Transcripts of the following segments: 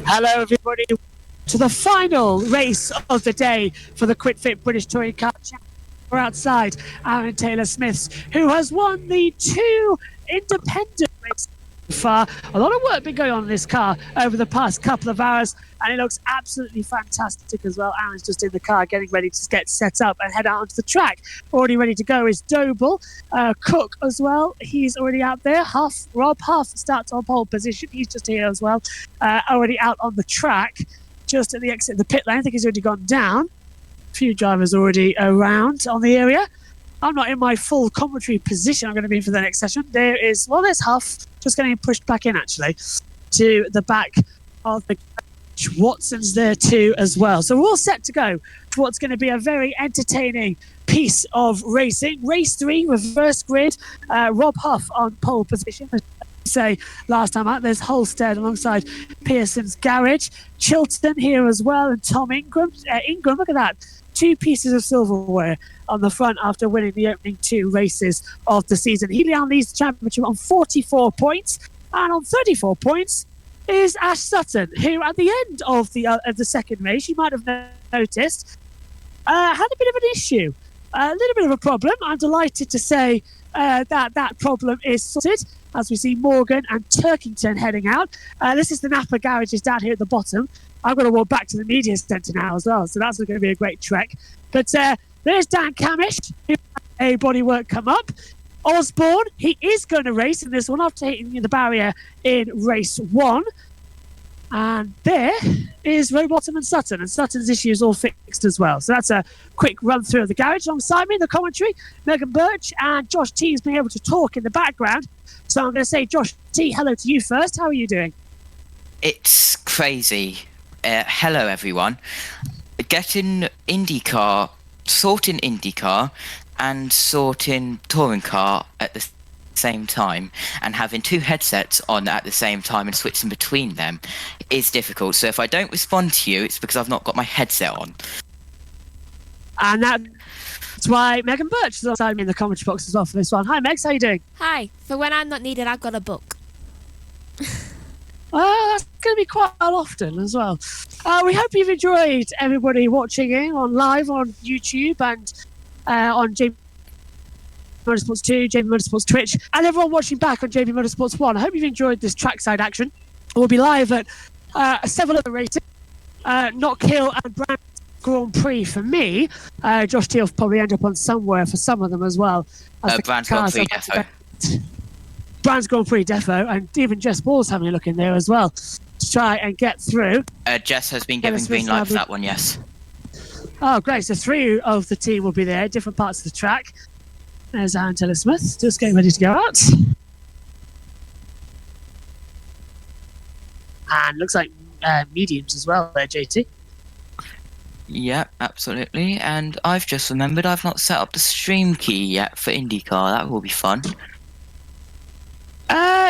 Hello everybody to the final race of the day for the Quit Fit British Touring Car Championship. We're outside Aaron Taylor-Smiths, who has won the 2 independent races so far. A lot of work been going on in this car over the past couple of hours, and it looks absolutely fantastic as well. Aaron's just in the car getting ready to get set up and head out onto the track. Already ready to go is Doble, Cook as well. He's already out there. Rob Huff starts on pole position. He's just here as well, already out on the track, just at the exit of the pit lane. I think he's already gone down. A few drivers already around on the area. I'm not in my full commentary position I'm going to be in for the next session. There's Huff just getting pushed back in, actually, to the back of the Watson's there too as well. So we're all set to go for what's going to be a very entertaining piece of racing. Race 3, reverse grid. Rob Huff on pole position. As I say last time out, there's Holstead alongside Pearson's Garage. Chilton here as well, and Tom Ingram. Ingram, look at that. 2 pieces of silverware on the front after winning the opening 2 races of the season. He now leads the championship on 44 points, and on 34 points is Ash Sutton, who at the end of the second race, you might have noticed, had a bit of an issue, a little bit of a problem. I'm delighted to say that problem is sorted, as we see Morgan and Turkington heading out. This is the Napa garages down here at the bottom. I've got to walk back to the media centre now as well, so that's going to be a great trek. But there's Dan Camish, who had a bodywork come up. Osborne, he is going to race in this one after hitting the barrier in race 1. And there is Rowbottom and Sutton, and Sutton's issue is all fixed as well. So that's a quick run through of the garage. Alongside me in the commentary, Megan Birch and Josh T has been able to talk in the background. So I'm going to say, Josh T, hello to you first. How are you doing? It's crazy. Hello, everyone. Getting IndyCar, sorting IndyCar and sorting touring car at the same time, and having 2 headsets on at the same time and switching between them is difficult. So if I don't respond to you, it's because I've not got my headset on. And that's why Megan Birch is outside me in the commentary box as well for this one. Hi, Megs, how you doing? Hi. For when I'm not needed, I've got a book. That's going to be quite often as well. We hope you've enjoyed everybody watching in on live on YouTube and on JBMotorsports 2, JBMotorsports Twitch, and everyone watching back on JBMotorsports 1. I hope you've enjoyed this trackside action. We'll be live at several other races. Knock Hill and Brand Grand Prix for me. Josh T will probably end up on somewhere for some of them as well. Brand Grand Prix Defo. Brands Grand Prix Defo, and even Jess Ball's having a look in there as well to try and get through. Jess has been given green light for that one, yes. Oh, great. So 3 of the team will be there, different parts of the track. There's Aaron Taylor-Smith, just getting ready to go out. And looks like mediums as well there, JT. Yeah, absolutely. And I've just remembered I've not set up the stream key yet for IndyCar. That will be fun.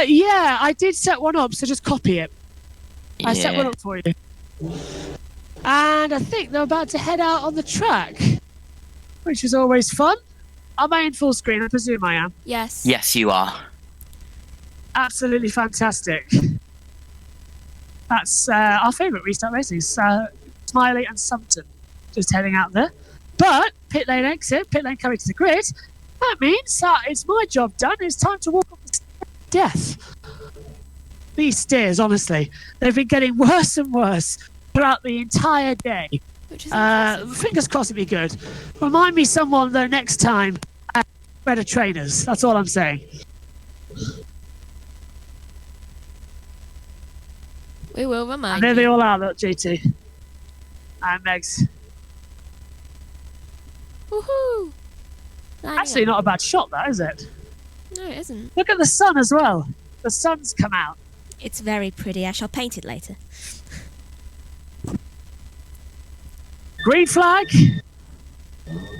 Yeah, I did set one up, so just copy it. Yeah. I set one up for you. And I think they're about to head out on the track, which is always fun. Am I in full screen? I presume I am. Yes. Yes, you are. Absolutely fantastic. That's our favourite restart races. Smiley and Sumpton just heading out there. But pit lane exit, pit lane coming to the grid. That means it's my job done. It's time to walk up the stairs of death. These stairs, honestly, they've been getting worse and worse throughout the entire day. Fingers crossed it'll be good. Remind me someone, though, next time, better trainers. That's all I'm saying. We will remind and there you. they all are, look, JT. And Megs. Woohoo! Actually, not a bad shot, that, is it? No, it isn't. Look at the sun as well. The sun's come out. It's very pretty. I shall paint it later. Green flag.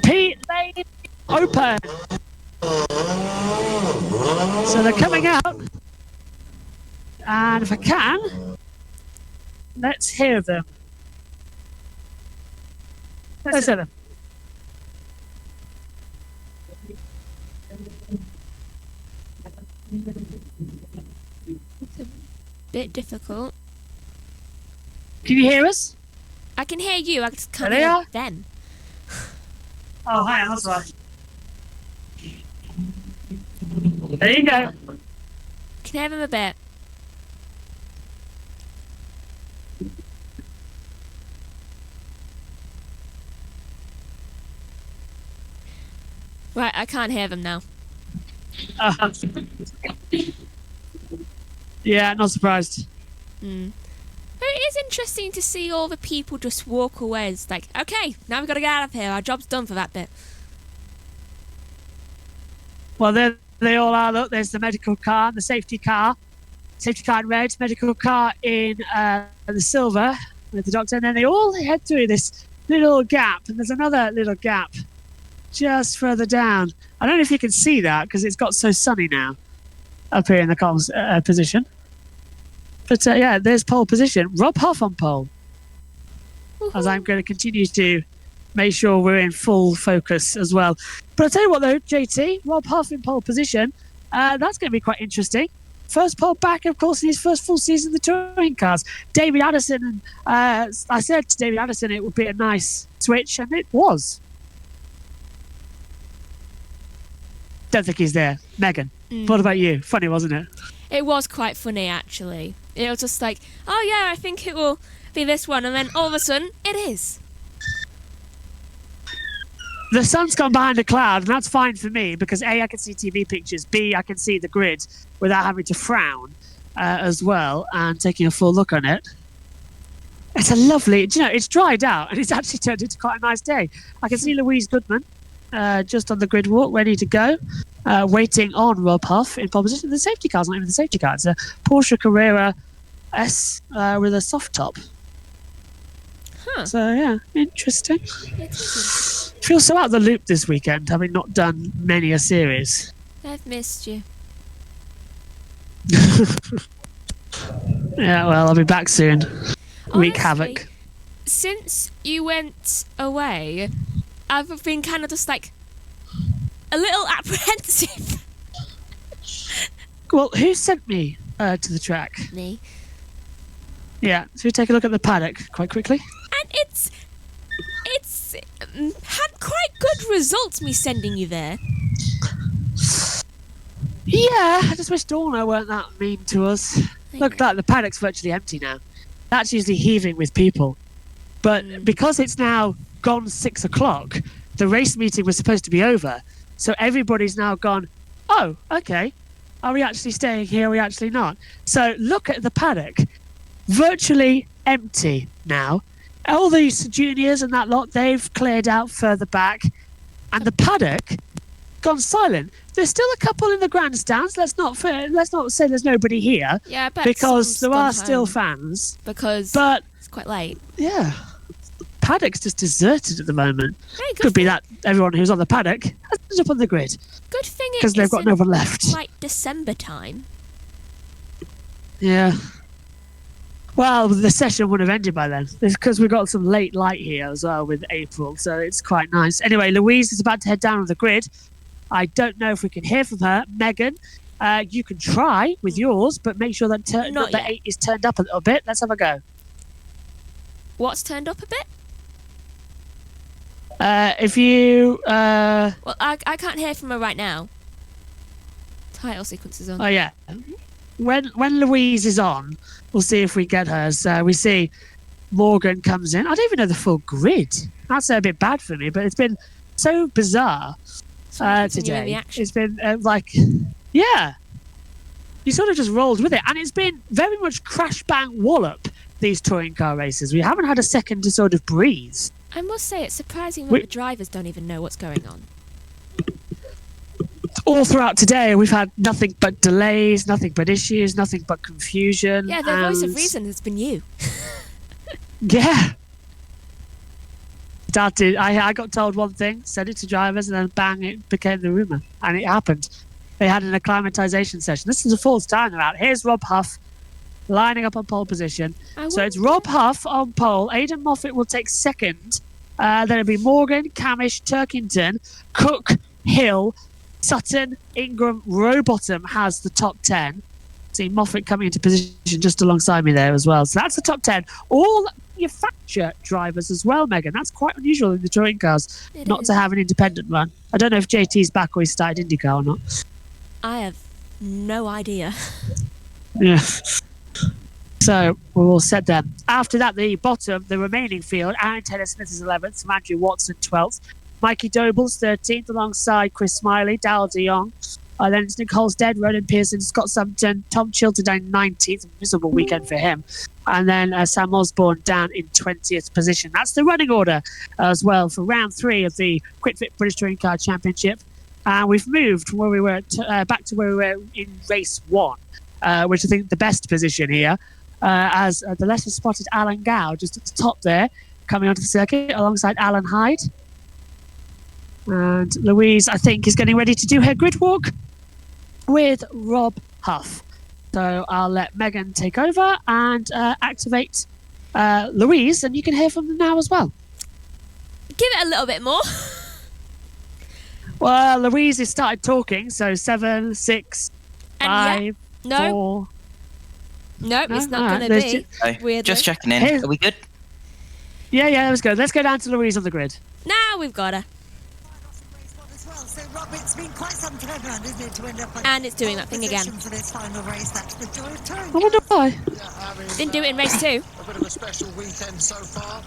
Pit lane open. So they're coming out. And if I can, let's hear them. Let's hear them. It's a bit difficult. Can you hear us? I can hear you. I just can't There they hear are. them. Oh, hi, that's right. There you go. Can hear them a bit. Right, I can't hear them now. Yeah, not surprised. But it is interesting to see all the people just walk away. It's like, okay, now we've got to get out of here. Our job's done for that bit. Well, there they all are. Look, there's the medical car, the safety car in red, medical car in the silver with the doctor, and then they all head through this little gap, and there's another little gap just further down. I don't know if you can see that because it's got so sunny now up here in the comms position. But yeah, there's pole position. Rob Huff on pole. As I'm going to continue to make sure we're in full focus as well. But I'll tell you what though, JT, Rob Huff in pole position. That's going to be quite interesting. First pole back, of course, in his first full season of the touring cars. David Addison, I said to David Addison it would be a nice switch, and it was. Don't think he's there. Megan, what about you? Funny, wasn't it? It was quite funny, actually. It was just like, oh yeah, I think it will be this one, and then all of a sudden, it is. The sun's gone behind a cloud, and that's fine for me because A, I can see TV pictures, B, I can see the grid without having to frown as well and taking a full look on it. It's a lovely, it's dried out and it's actually turned into quite a nice day. I can see Louise Goodman just on the grid walk, ready to go, waiting on Rob Huff in pole position. The safety car's not even the safety car, it's a Porsche Carrera S with a soft top. Huh. So yeah, interesting. It is. Feel so out of the loop this weekend, having not done many a series. I've missed you. Yeah, well, I'll be back soon. Wreak Honestly, havoc. Since you went away, I've been kind of just like a little apprehensive. Well, who sent me to the track? Me. Yeah, so we take a look at the paddock quite quickly. And it's had quite good results, me sending you there. Yeah, I just wish Dorna weren't that mean to us. Look at that, the paddock's virtually empty now. That's usually heaving with people. But because it's now gone 6 o'clock, the race meeting was supposed to be over. So everybody's now gone, oh, okay. Are we actually staying here? Are we actually not? So look at the paddock. Virtually empty now. All these juniors and that lot, they've cleared out further back. And the paddock gone silent. There's still a couple in the grandstands. Let's not say there's nobody here. Yeah, I bet because there are someone's gone still home fans. because But it's quite late. yeah, paddock's just deserted at the moment. Hey, good Could be thing- that everyone who's on the paddock has up on the grid Good thing it because they've got isn't no one left. like December time. Yeah. Well, the session would have ended by then because we've got some late light here as well with April, so it's quite nice. Anyway, Louise is about to head down on the grid. I don't know if we can hear from her. Megan, you can try with yours, but make sure that Not number yet. 8 is turned up a little bit. Let's have a go. What's turned up a bit? If you... Well, I can't hear from her right now. Title sequence is on. Oh, yeah. When Louise is on, we'll see if we get her. So we see Morgan comes in. I don't even know the full grid. That's a bit bad for me, but it's been so bizarre Sorry, continuing today. the action. It's been yeah. You sort of just rolled with it. And it's been very much crash, bang, wallop, these touring car races. We haven't had a second to sort of breathe. I must say, it's surprising that We- the drivers don't even know what's going on. All throughout today, we've had nothing but delays, nothing but issues, nothing but confusion. Yeah, the voice of and- reason has been you. Yeah. I got told one thing, said it to drivers, and then bang, it became the rumour. And it happened. They had an acclimatisation session. This is the fourth time they're out. Here's Rob Huff lining up on pole position. So it's Rob Huff on pole. Aidan Moffat will take second. Then it'll be Morgan, Camish, Turkington, Cook, Hill, Sutton, Ingram, Rowbottom has the top 10. See Moffat coming into position just alongside me there as well. So that's the top 10. All manufacturer drivers as well, Megan. That's quite unusual in the touring cars, not to have an independent run. I don't know if JT's back or he started IndyCar or not. I have no idea. Yeah. So we're all set there. After that, the bottom, the remaining field, Aaron Taylor-Smith is 11th, Andrew Watson 12th, Mikey Doble's 13th alongside Chris Smiley, Dal de Jong. Then it's Nick Holstead, Ronan Pearson, Scott Sumton, Tom Chilton down 19th, miserable weekend for him. And then Sam Osborne down in 20th position. That's the running order as well for round 3 of the QuickFit British Touring Car Championship. And we've moved from where we were back to where we were in race 1, which I think the best position here, as the lesser spotted Alan Gow just at the top there, coming onto the circuit alongside Alan Hyde. And Louise, I think, is getting ready to do her grid walk with Rob Huff. So I'll let Megan take over and activate Louise, and you can hear from them now as well. Give it a little bit more. Well, Louise has started talking, so 7, 6, 5, 4. Nope, it's not All going right, to be. Weirdly. Just checking in. Are we good? Yeah, let's go. Let's go down to Louise on the grid. Now we've got her. So, Rob, it's been quite some turnaround, isn't it, to end up on And it's doing that thing again. for this final race. That's the joy of touring. I wonder why. Yeah, I mean, Didn't do it in race 2. a bit of a special weekend so far.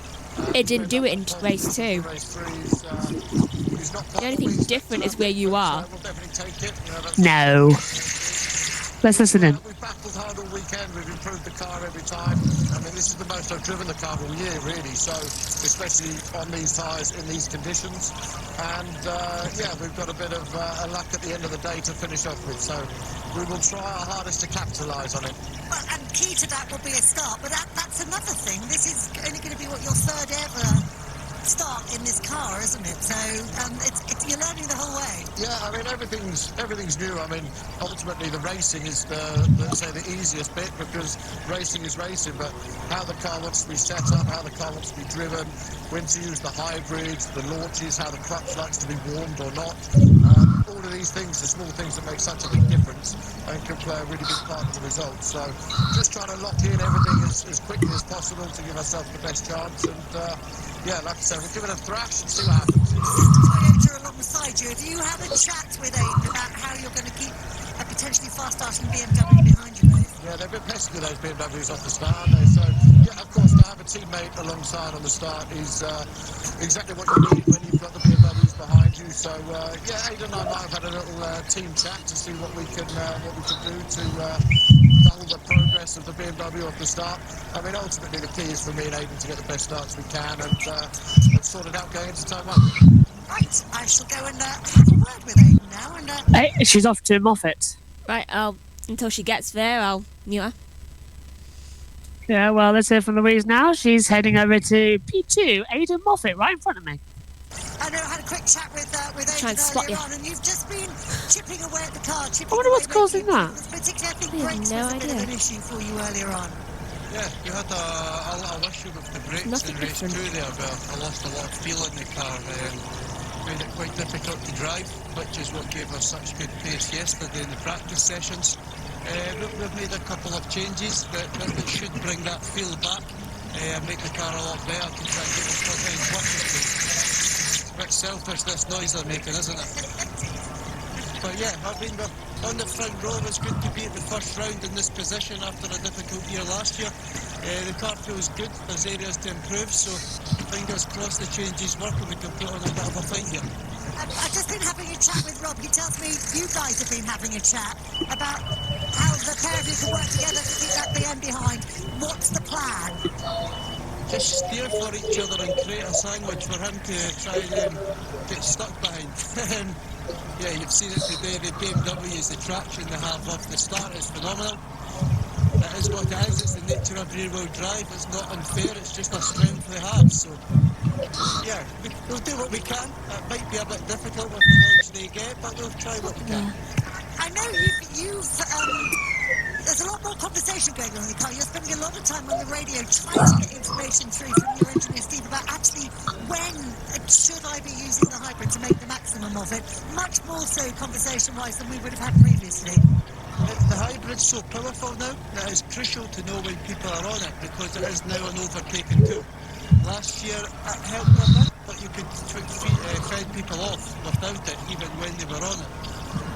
It didn't do it in race 2. Race 3 is not The only thing different is where you are. We'll definitely take it. You know, that's No. Let's listen in. We've battled hard all weekend. We've improved the car every time. I mean, this is the most I've driven the car all year, really. So, especially on these tyres in these conditions. And, we've got a bit of luck at the end of the day to finish off with. So, we will try our hardest to capitalise on it. Well, and key to that will be a start. But that's another thing. This is only going to be, your third ever start in this car, isn't it? So you're learning the whole way. Yeah, I mean everything's new. I mean, ultimately the racing is the easiest bit, because racing is racing. But how the car wants to be set up, how the car wants to be driven, when to use the hybrids, the launches, how the clutch likes to be warmed or not. All of these things are small things that make such a big difference and can play a really big part in the result. So just trying to lock in everything as quickly as possible to give ourselves the best chance. And like I said, we'll give it a thrash and see what happens. Toyota alongside you. Have you had a chat with Aidan about how you're going to keep a potentially fast-starting BMW behind you, mate? Yeah, they've been pesky, those BMWs off the start, aren't they? So, yeah, of course, to have a teammate alongside on the start is exactly what you need when you've got the BMWs behind you. So, Aidan and I might have had a little team chat to see what we can do to double the progress of the BMW off the start. I mean, ultimately, the key is for me and Aidan to get the best starts we can and sort it out going into time 1. Right, I shall go and have a word with Aidan now. And Hey, she's off to Moffat. Right, until she gets there, I'll mute her. Yeah, well, let's hear from Louise now. She's heading over to P2, Aidan Moffat, right in front of me. I know I had a quick chat with Try Aidan and spot earlier you. on, and you've just been chipping away at the car. I wonder what's causing that. Particularly, I think We have brakes no was a bit of idea. an issue for you earlier on. Yeah, you had a little issue with the brakes Nothing in race 2 different. there, where I lost a lot of feel in the car and made it quite difficult to drive, which is what gave us such good pace yesterday in the practice sessions. We've made a couple of changes that should bring that feel back and make the car a lot better to try and get the front end working. It's a bit selfish, this noise they're making, isn't it? But yeah, I mean, we're on the front row. It's good to be at the first round in this position after a difficult year last year. The car feels good. There's areas to improve, so fingers crossed the changes work and we can put on a bit of a fight here. I've just been having a chat with Rob. He tells me you guys have been having a chat about how the pair of you can work together to keep that BM behind. What's the plan? Just steer for each other and create a sandwich for him to try and get stuck behind. Yeah, you've seen it today. The BMWs, the traction they have off the start is phenomenal. It is what it is. It's the nature of rear-wheel drive. It's not unfair. It's just a strength they have. So, yeah, we'll do what we can. It might be a bit difficult with the launch they get, but we'll try what we can. I know you've there's a lot more conversation going on in the car. You're spending a lot of time on the radio trying to get information through from your engineer, Steve, about actually when should I be using the hybrid to make the maximum of it. Much more so conversation-wise than we would have had previously. The hybrid's so powerful now that it's crucial to know when people are on it because it is now an overtaken tool. Last year it helped a bit, but you could fend people off without it even when they were on it.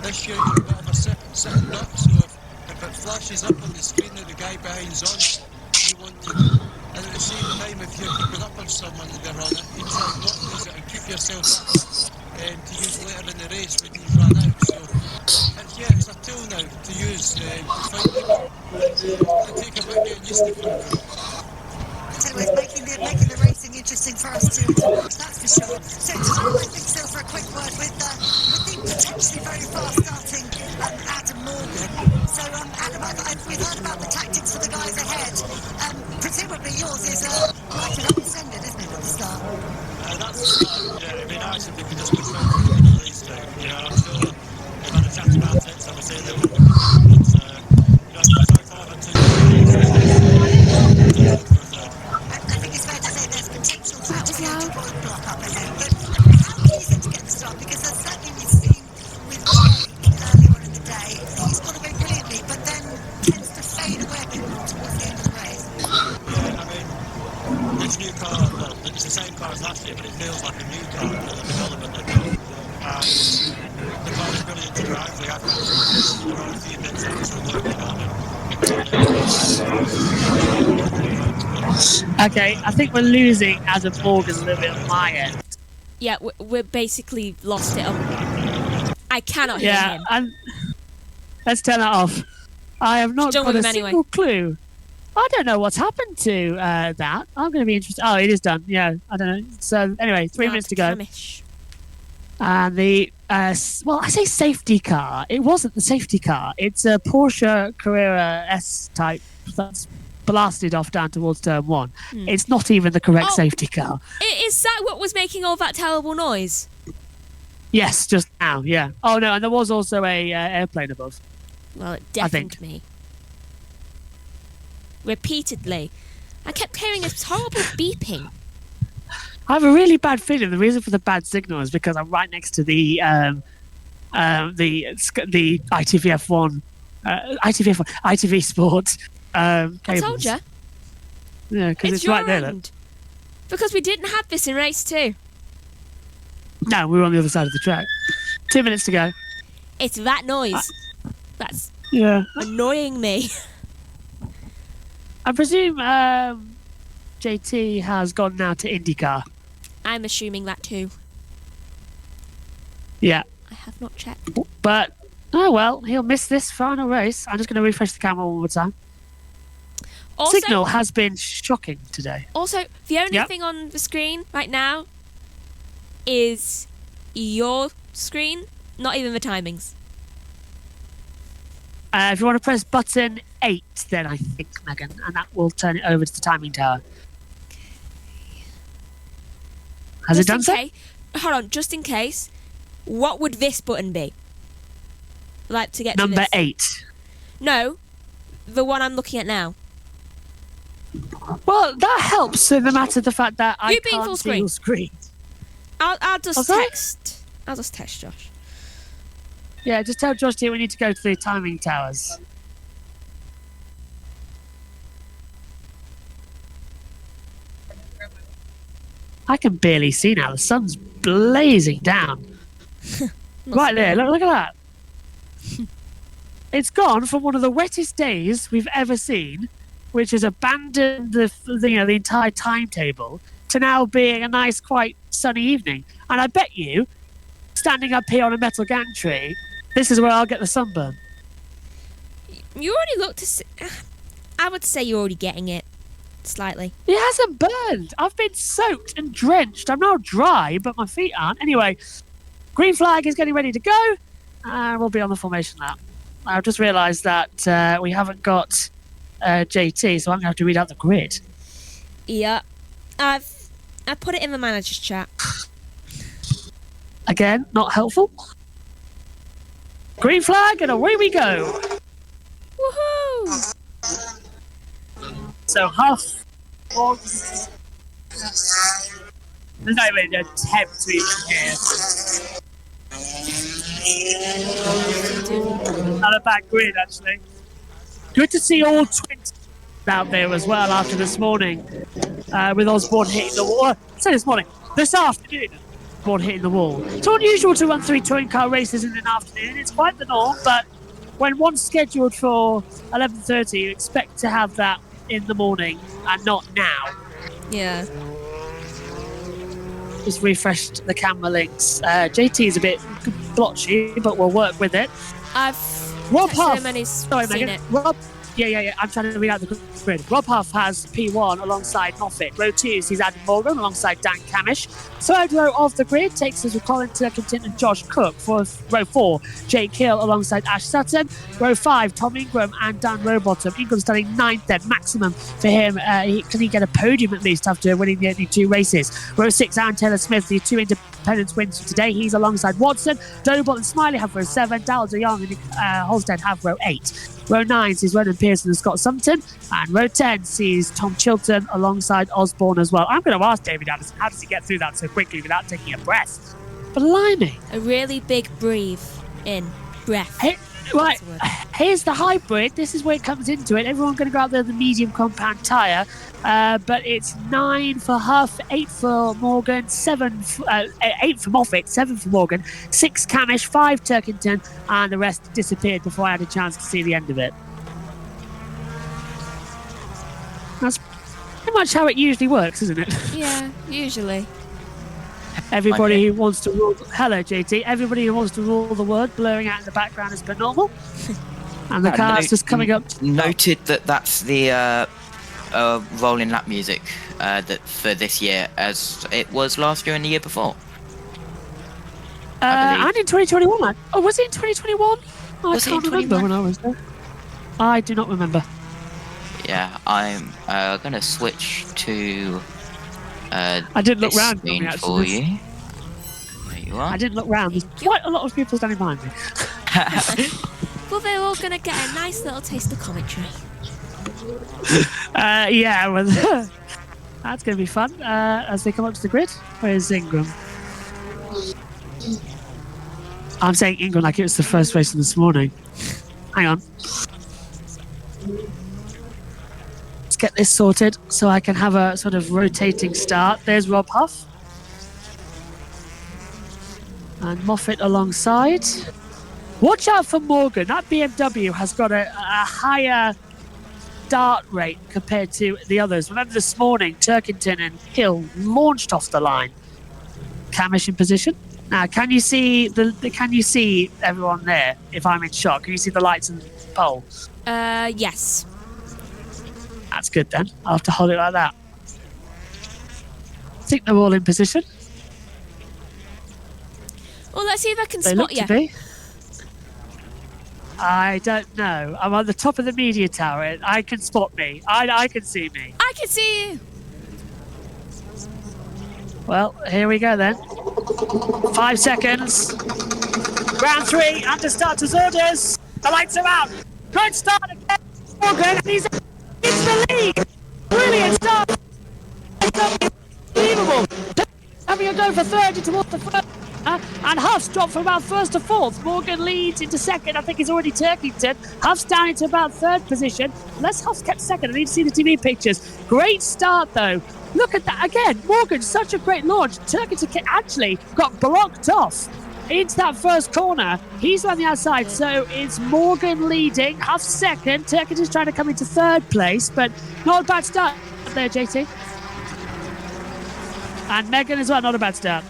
This year you're a bit of a sitting duck, so if it flashes up on the screen that the guy behind's on it, you want to know. And at the same time, if you're keeping up on someone and they're on it, you try not to use it and keep yourself up to use later in the race when you run out. So it's a tool now to use to find people. It'll take a bit getting used to for them. So it's making the racing interesting for us to watch, that's for sure. So time, I think, still for a quick word with the potentially very fast starting Adam Morgan. So Adam, we've heard about the tactics for the guys ahead. Presumably yours is lighted up and sended, isn't it, at the start? That's the plan, yeah. I mean, I actually think we just confirmed what we're going to race now. You know, I'm sure they've had a chat about it, so we're saying they will be confirmed. But, you know, so far, the two races, I think it's fair to say there's potential for a huge roadblock up ahead. But how key is it to get the start? Because certainly we've seen with Jake earlier on in the day, he's got away brilliantly, but then tends to fade away a bit more towards the end of the race. yeah, I mean, this new car, well, it's the same car as last year, but it feels like a new car for the development they've done. And the car is brilliant to drive. They have got some, there are a few bits that are still working on it. Okay, I think we're losing Adam Morgan a little bit on my end. Yeah, we're basically lost it. I cannot hear Yeah, him. and let's turn that off. I have not Don't got a move single anyway. clue. I don't know what's happened to that. I'm going to be interested. Oh, it is done. Yeah, I don't know. So anyway, 3 minutes to go. Camish. And the well, I say safety car. It wasn't the safety car. It's a Porsche Carrera S type that's blasted off down towards turn one. It's not even the correct Oh. safety car. Is that what was making all that terrible noise? Yes, just now. Yeah. Oh no, and there was also a airplane above. Well, it I think. deafened me. Repeatedly. I kept hearing this horrible beeping. I have a really bad feeling. The reason for the bad signal is because I'm right next to the ITVF1, ITV Sports. I Cables. told you. Yeah, because it's your right there. Look. end. Because we didn't have this in race 2. No, we were on the other side of the track. 2 minutes to go. It's that noise. That's Yeah. annoying me. I presume JT has gone now to IndyCar. I'm assuming that too. Yeah. I have not checked. But, oh well, he'll miss this final race. I'm just going to refresh the camera one more time. Also, Signal has been shocking today. Also, the only Yep. thing on the screen right now is your screen, not even the timings. If you want to press button 8, then I think, Megan, and that will turn it over to the timing tower. Has it done so? Hold on, just in case. What would this button be? Like to get Number to this? 8. No, the one I'm looking at now. Well, that helps in the matter of the fact that I You being can't full see screen. your screen. I'll just Oh, sorry? text. I'll just text Josh. Yeah, just tell Josh here we need to go to the timing towers. I can barely see now. The sun's blazing down. Right there. Look at that. It's gone from one of the wettest days we've ever seen, which has abandoned the entire timetable, to now being a nice, quite sunny evening. And I bet you, standing up here on a metal gantry, this is where I'll get the sunburn. You already looked to see, I would say you're already getting it. Slightly. It hasn't burned. I've been soaked and drenched. I'm now dry, but my feet aren't. Anyway, green flag is getting ready to go, and we'll be on the formation lap. I've just realised that we haven't got JT, so I'm going to have to read out the grid. Yeah. I put it in the manager's chat. Again, not helpful. Green flag, and away we go. Woohoo! So half. There's not even an attempt to even here. Not a bad grid, actually. Good to see all 20 out there as well after this morning, with Osborne hitting the wall. Say this morning, this afternoon, Osborne hitting the wall. It's unusual to run 3 touring car races in an afternoon. It's quite the norm, but when one's scheduled for 11:30, you expect to have that in the morning and not now. Yeah. Just refreshed the camera links. JT is a bit blotchy, but we'll work with it. I've Rob texted Huff. him and he's Sorry, seen Megan. it. Rob. Yeah. I'm trying to read out the grid. Rob Huff has P1 alongside Moffat. Row 2 sees Adam Morgan alongside Dan Camish. Third row of the grid takes us with Colin Turkington and Josh Cook. For row 4, Jake Hill alongside Ash Sutton. Row 5, Tom Ingram and Dan Rowbottom. Ingram starting 9th then, maximum for him. Can he get a podium at least after winning the only 2 races? Row 6, Aaron Taylor-Smith, the 2 independence wins today. He's alongside Watson. Dobot and Smiley have row 7. Dal de Jong and Holstead have row 8. Row 9 sees Ronan Pearson and Scott Sumpton. And row 10 sees Tom Chilton alongside Osborne as well. I'm going to ask David Addison, how does he get through that so quickly without taking a breath? Blimey. A really big breathe in. Breath. Hey, right, That's the word. here's the hybrid. This is where it comes into it. Everyone's going to go out there with the medium compound tyre. But it's 9 for Huff, 8 for Morgan, 8 for Moffat, 7 for Morgan, 6 Camish, 5 Turkington, and the rest disappeared before I had a chance to see the end of it. That's pretty much how it usually works, isn't it? Yeah, usually. Everybody who wants to rule... Hello, JT. Everybody who wants to rule the world blurring out in the background as per normal. And the car's just coming up... Noted that that's the rolling lap music that for this year, as it was last year and the year before. And in 2021. Oh, was it in 2021? Was it in I can't remember 21? when I was there. I do not remember. Yeah, I'm gonna switch to I didn't look this round for screen me, for actually. you. There you are. I didn't look round. There's quite a lot of people standing behind me. Well, they're all going to get a nice little taste of commentary. Yeah, well, that's going to be fun as they come up to the grid. Where's Ingram? I'm saying Ingram like it was the first race of this morning. Hang on. Let's get this sorted so I can have a sort of rotating start. There's Rob Huff. And Moffat alongside. Watch out for Morgan. That BMW has got a higher start rate compared to the others. Remember this morning, Turkington and Hill launched off the line. Camish in position. Now, can you see can you see everyone there? If I'm in shot, can you see the lights and the pole? Yes. That's good then. I'll have to hold it like that. I think they're all in position. Well, let's see if I can They look spot to you. be. I don't know. I'm on the top of the media tower. I can spot me. I can see me. I can see you. Well, here we go then. 5 seconds. Round 3, under starters orders. The lights are out. Good start again. Morgan, and he's into the lead. Brilliant start. Unbelievable. Having a go for third into towards the first. And Huff's dropped from about first to fourth. Morgan leads into second. I think he's already Turkington. Huff's down into about third position. Unless Huff's kept second. I need to see the TV pictures. Great start though. Look at that again. Morgan, such a great launch. Turkington actually got blocked off into that first corner. He's on the outside, so it's Morgan leading. Huff second. Turkington's trying to come into third place, but not a bad start there, JT. And Megan as well, not a bad start.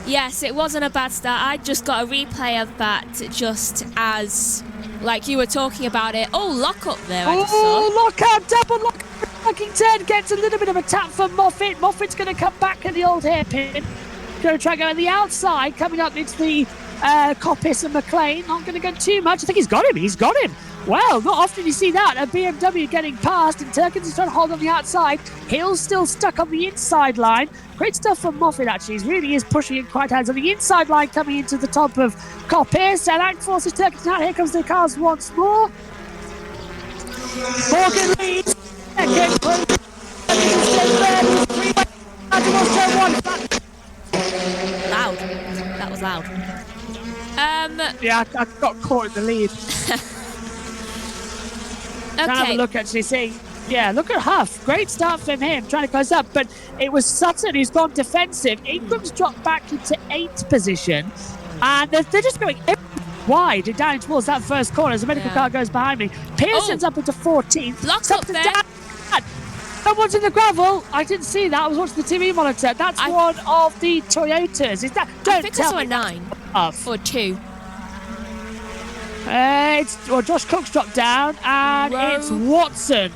Yes, it wasn't a bad start. I just got a replay of that just as, like you were talking about it. Oh, lock up there, I just saw. Oh, lock up, double lock. Turkington gets a little bit of a tap from Moffat. Moffat's going to come back at the old hairpin. Going to try going on the outside, coming up into the Coppice and McLean. Not going to go too much. I think he's got him. He's got him. Well, not often you see that. A BMW getting past and Turkington's trying to hold on the outside. Hill's still stuck on the inside line. Great stuff from Moffat, actually. He really is pushing it quite hard. On the inside line coming into the top of Coppice. And that forces Turkington out. Here comes the cars once more. Morgan leads. Second. Loud. That was loud. Yeah, I got caught in the lead. Trying to have a Okay. look, actually, see. Yeah, look at Huff. Great start from him, trying to close up. But it was Sutton who's gone defensive. Ingram's dropped back into 8th position. And they're just going wide down towards that first corner as the medical car goes behind me. Pearson's up into 14th. Block up Sutton's there. down. Someone's in the gravel. I didn't see that. I was watching the TV monitor. That's one of the Toyotas. Is that? Don't I think I tell saw a me. 9 Huff. or 2. Josh Cook's dropped down, and it's Watson.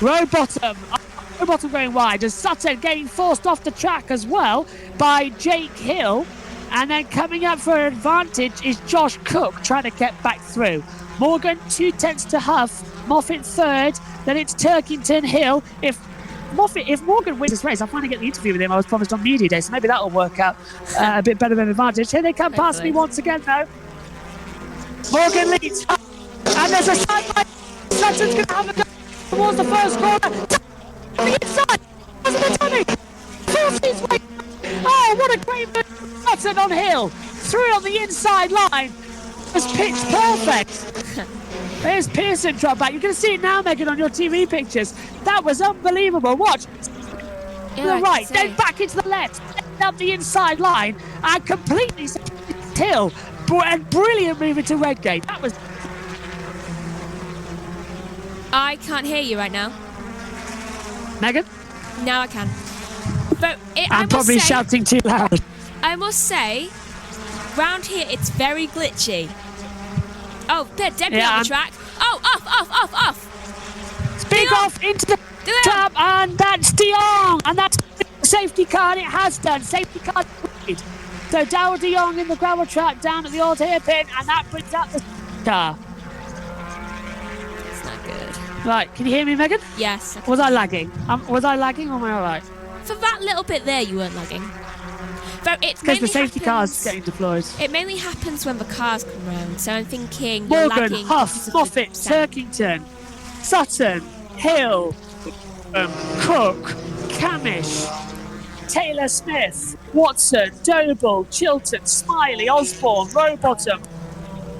Row bottom going wide, as Sutton getting forced off the track as well by Jake Hill. And then coming up for an advantage is Josh Cook trying to get back through. Morgan 2/10 to Huff, Moffat 3rd, then it's Turkington, Hill. If Morgan wins this race, I'll finally get the interview with him. I was promised on media day, so maybe that'll work out a bit better than advantage. Here they come past me once again though. Morgan leads, and there's a side by Sutton's going to have a go towards the first corner. On the inside, wasn't it, Tommy? 14th way. Oh, what a great move! Sutton on Hill, through it on the inside line. It was pitch perfect. There's Pearson drop back. You can see it now, Megan, on your TV pictures. That was unbelievable. Watch. To the right, then back into the left, up the inside line, and completely Hill. And brilliant move into Redgate. That was. I can't hear you right now. Megan? Now I can. But I'm probably shouting too loud. I must say, round here it's very glitchy. Oh, they're dead on the track. Oh, off. Speed off into the trap, and that's De Jong. And that's the safety car, and it has done. Safety car. So Darryl De Jong in the gravel trap down at the old hairpin, and that brings out the car. It's not good. Right, can you hear me, Megan? Yes. Was I lagging? Was I lagging, or am I all right? For that little bit there, you weren't lagging. Because the safety car's getting deployed. It mainly happens when the cars come round, so I'm thinking Morgan, you're lagging. Huff, Moffat, Turkington, Sutton, Hill, Cook, Camish, Taylor Smith, Watson, Doble, Chilton, Smiley, Osborne, Rowbottom,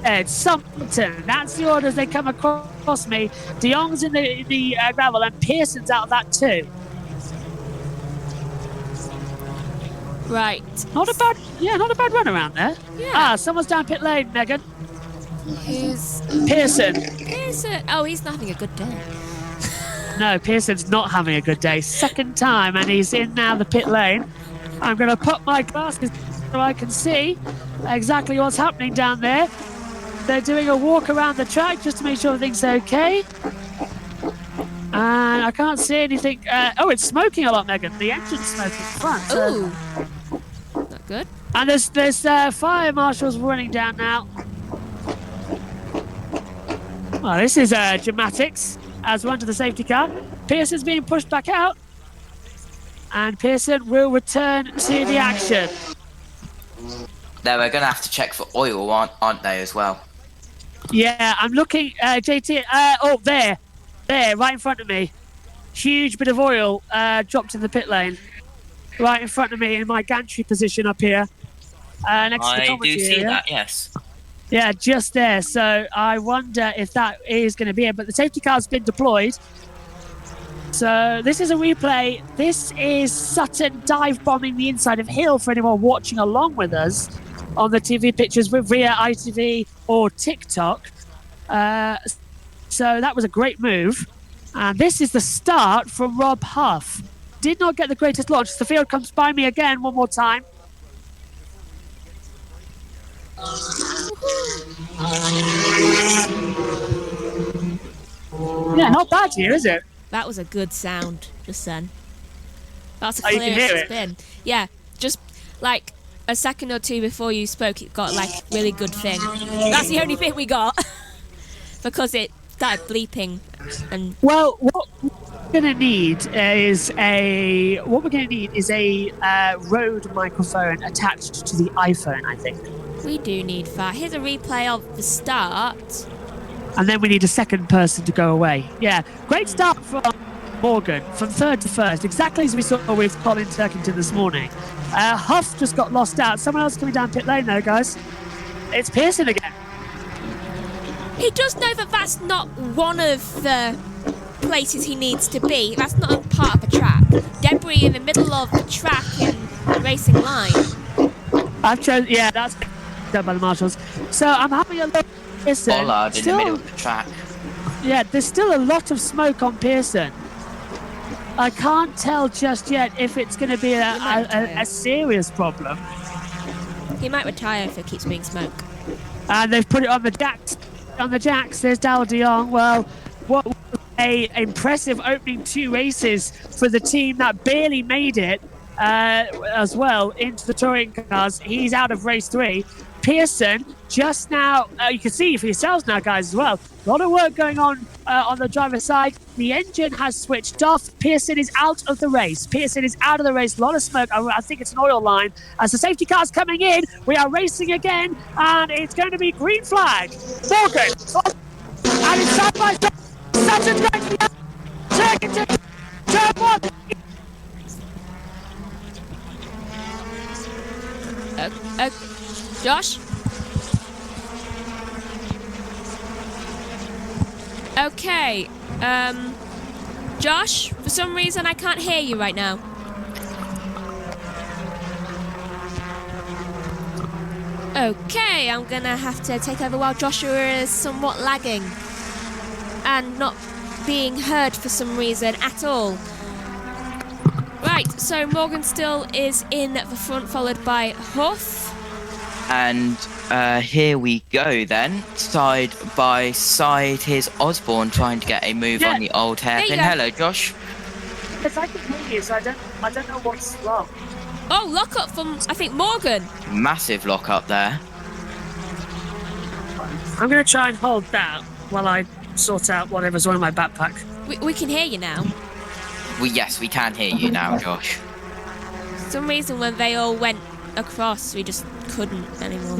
Ed, Summerton. That's the order as they come across me. De Jong's in the gravel, and Pearson's out of that too. Right. Not a bad run around there. Yeah. Someone's down pit lane, Megan. Who's Pearson. Pearson? Oh, he's not having a good day. No, Pearson's not having a good day. Second time, and he's in now the pit lane. I'm going to pop my glasses so I can see exactly what's happening down there. They're doing a walk around the track just to make sure everything's okay. And I can't see anything. It's smoking a lot, Megan. The engine's smoking in front. Ooh. Not good. And there's fire marshals running down now. Well, this is dramatics as we're under the safety car. Pearson's being pushed back out. And Pearson will return to the action. Now we're going to have to check for oil, aren't they, as well? Yeah, I'm looking, JT. There, right in front of me. Huge bit of oil dropped in the pit lane. Right in front of me in my gantry position up here. Next to the I commentary do see area. that, yes. Yeah, just there. So I wonder if that is going to be it. But the safety car's been deployed. So this is a replay. This is Sutton dive bombing the inside of Hill for anyone watching along with us on the TV pictures via ITV or TikTok. So that was a great move. And this is the start from Rob Huff. Did not get the greatest launch. The field comes by me again one more time. Yeah, not bad here, is it? That was a good sound just then. That's a Oh, you clear can hear it? spin. Yeah, just like a second or two before you spoke, it got like really good thing. That's the only bit we got because it started bleeping. And well, what we're gonna need is a Rode microphone attached to the iPhone, I think. we do need that. Here's a replay of the start. And then we need a second person to go away. Yeah, great start from Morgan, from third to first, exactly as we saw with Colin Turkington this morning. Huff just got lost out. Someone else coming down pit lane though, guys. it's Pearson again. He does know that that's not one of the places he needs to be. That's not a part of a track. Debris in the middle of the track and racing line. I've chosen, yeah, that's done by the marshals. So I'm having a look at Pearson. Bollard in the middle of the track. Yeah, there's still a lot of smoke on Pearson. I can't tell just yet if it's going to be a serious problem. He might retire if it keeps being smoke. And they've put it on the jacks. On the jacks, there's Dal de Jong. Well, what was a impressive opening 2 races for the team that barely made it as well into the touring cars. He's out of race 3. Pearson just now, you can see for yourselves now, guys, as well. A lot of work going on the driver's side. The engine has switched off. Pearson is out of the race. A lot of smoke. I think it's an oil line. As the safety car's coming in, we are racing again, and it's going to be green flag. Morgan, and it's side by side. Sutton's going to be out. Turn into turn 1. Josh? Okay, Josh, for some reason I can't hear you right now. Okay, I'm gonna have to take over while Joshua is somewhat lagging and not being heard for some reason at all. Right, so Morgan still is in the front, followed by Huff. And here we go then, side by side. Here's Osborne trying to get a move on the old hairpin. Hello, Josh. Yes, I can hear you, so I don't know what's wrong. Oh, lock up from, I think, Morgan. Massive lock up there. I'm going to try and hold that while I sort out whatever's on in my backpack. We can hear you now. Yes, we can hear you now, Josh. For some reason, when they all went across, we just couldn't anymore.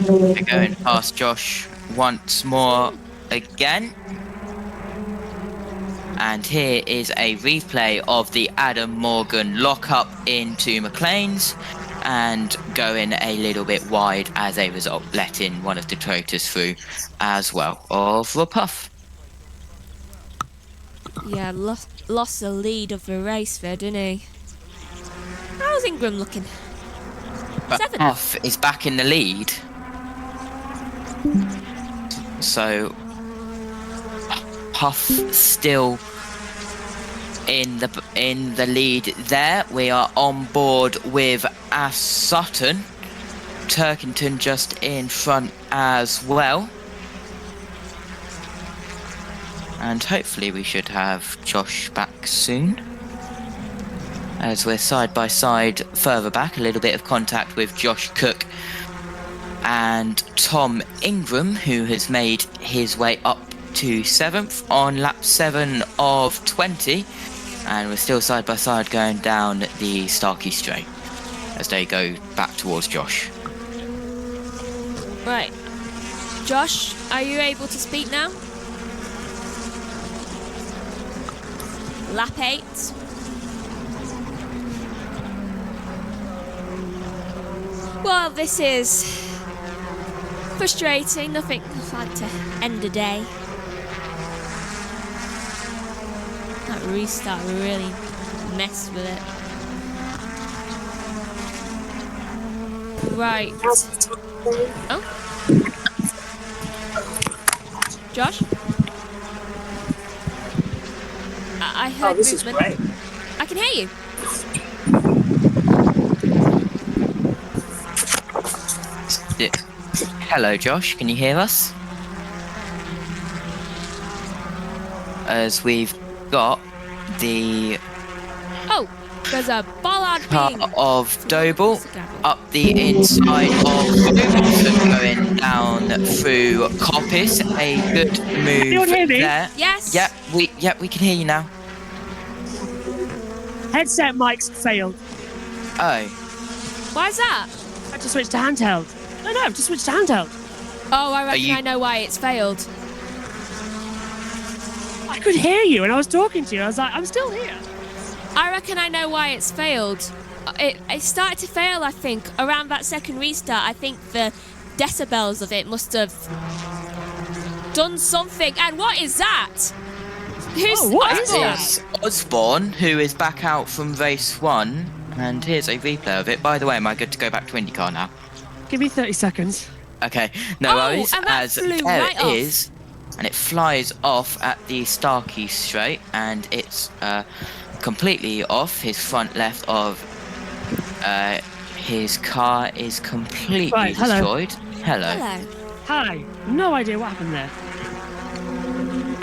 We're going past Josh once more again. And here is a replay of the Adam Morgan lock-up into McLean's and going a little bit wide as a result, letting one of the traitors through as well of the puff. Yeah, lost the lead of the race there, didn't he? How's Ingram looking? But 7th. Puff is back in the lead. So Puff still in the lead there. We are on board with Ash Sutton. Turkington just in front as well. And hopefully we should have Josh back soon. As we're side by side further back, a little bit of contact with Josh Cook and Tom Ingram, who has made his way up to 7th on lap 7 of 20. And we're still side by side going down the Starkey Straight as they go back towards Josh. Right. Josh, are you able to speak now? Lap 8. Well, this is frustrating. Nothing like to end a day. That restart really messed with it. Right. Oh. Josh? I heard this movement. is great. I can hear you. Hello, Josh. Can you hear us? As we've got the Oh, there's a bollard car being of Doble up the inside of Newton, going down through Coppice. A good move Anyone hear me? there. Yes. Yep, we can hear you now. Headset mics failed. Oh, Why is that? I had to switch to handheld. No, I've just switched to handheld. Oh, I reckon you- I know why it's failed. I could hear you and I was talking to you. I was like, I'm still here. I reckon I know why it's failed. It started to fail, I think, around that second restart. I think the decibels of it must have done something. And what is that? Who's what is Osborne? that? It's Osborne, who is back out from race 1, and here's a replay of it. By the way, am I good to go back to IndyCar now? Give me 30 seconds. Okay, no worries. and that As flew there right it off. is, and it flies off at the Starkey Straight, and it's completely off. His front left of his car is completely Right, hello. destroyed. Hello. Hello. Hi. No idea what happened there.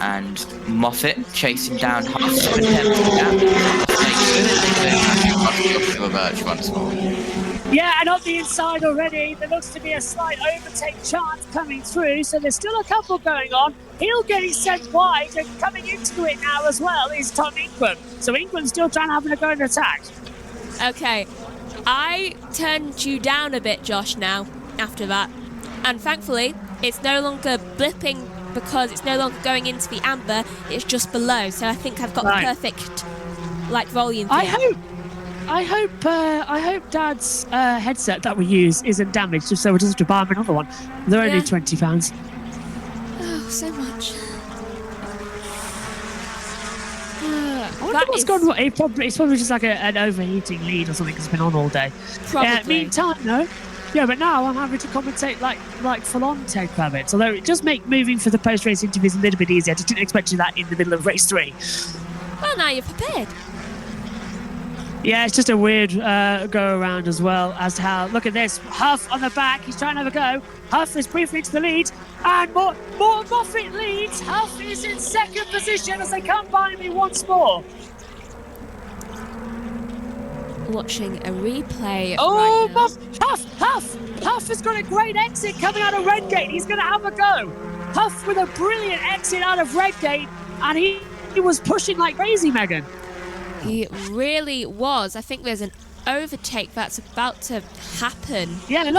And Moffat chasing down Huff's attempting that. Reverse once more. Yeah, and on the inside already, there looks to be a slight overtake chance coming through, so there's still a couple going on. Hill getting sent wide, and coming into it now as well is Tom Ingram. So Ingram's still trying to have a go and attack. Okay. I turned you down a bit, Josh, now, after that. And thankfully, it's no longer blipping because it's no longer going into the amber, it's just below. So I think I've got Right. the perfect, volume. I hope Dad's headset that we use isn't damaged, just so we doesn't have to buy him another one. They're only Yeah. £20. Oh, so much. I wonder what's gone wrong. It's probably just like an overheating lead or something that's been on all day. Probably. Meantime, though, yeah, but now I'm having to commentate like full-on take rabbits. Although it does make moving for the post-race interviews a little bit easier. I just didn't expect to do that in the middle of race 3. Well, now you're prepared. Yeah, it's just a weird go around as well as to how. Look at this, Huff on the back. He's trying to have a go. Huff is briefly into the lead, and more Moffat leads. Huff is in second position as they come by me once more. Watching a replay Oh, right now. Huff has got a great exit coming out of Redgate. He's going to have a go. Huff with a brilliant exit out of Redgate, and he was pushing like crazy, Megan. He really was. I think there's an overtake that's about to happen. Yeah,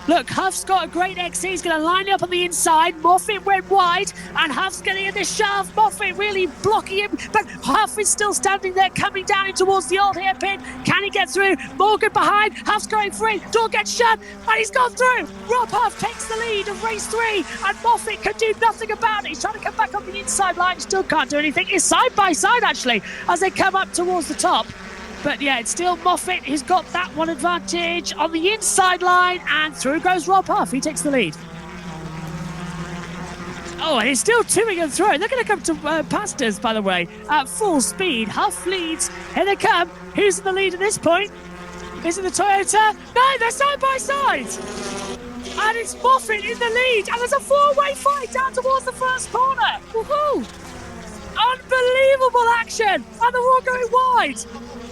look, Huff's got a great exit. He's going to line up on the inside. Moffat went wide, and Huff's getting in the shaft. Moffat really blocking him, but Huff is still standing there, coming down in towards the old hairpin. Can he get through? Morgan behind. Huff's going free. Door gets shut, and he's gone through. Rob Huff takes the lead of race 3, and Moffat can do nothing about it. He's trying to come back on the inside line. Still can't do anything. It's side by side, actually, as they come up towards the top. But yeah, it's still Moffat who's got that one advantage on the inside line, and through goes Rob Huff. He takes the lead. Oh, and it's still toing and throwing. They're going to come to past us, by the way, at full speed. Huff leads. Here they come. Who's in the lead at this point? Is it the Toyota? No, they're side by side. And it's Moffat in the lead. And there's a 4-way fight down towards the first corner. Woohoo! Unbelievable action. And they're all going wide.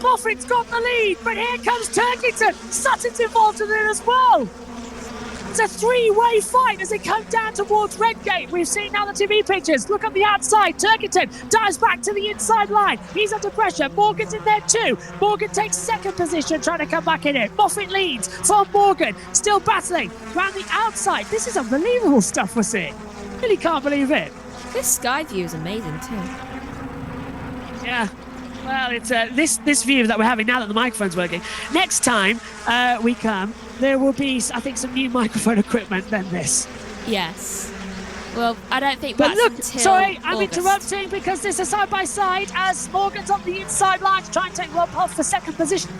Moffat's got the lead, but here comes Turkington. Sutton's involved in it as well. It's a 3-way fight as they come down towards Redgate. We've seen now the TV pictures. Look on the outside. Turkington dives back to the inside line. He's under pressure. Morgan's in there too. Morgan takes second position, trying to come back in it. Moffat leads from Morgan. Still battling around the outside. This is unbelievable stuff we're seeing. Really can't believe it. This sky view is amazing too. Yeah. Well, it's this view that we're having now that the microphone's working. Next time we come, there will be, I think, some new microphone equipment than this. Yes. Well, I don't think But that's look, until sorry, I'm August. interrupting because there's a side-by-side as Morgan's on the inside line to try and take Rob Huff for second position.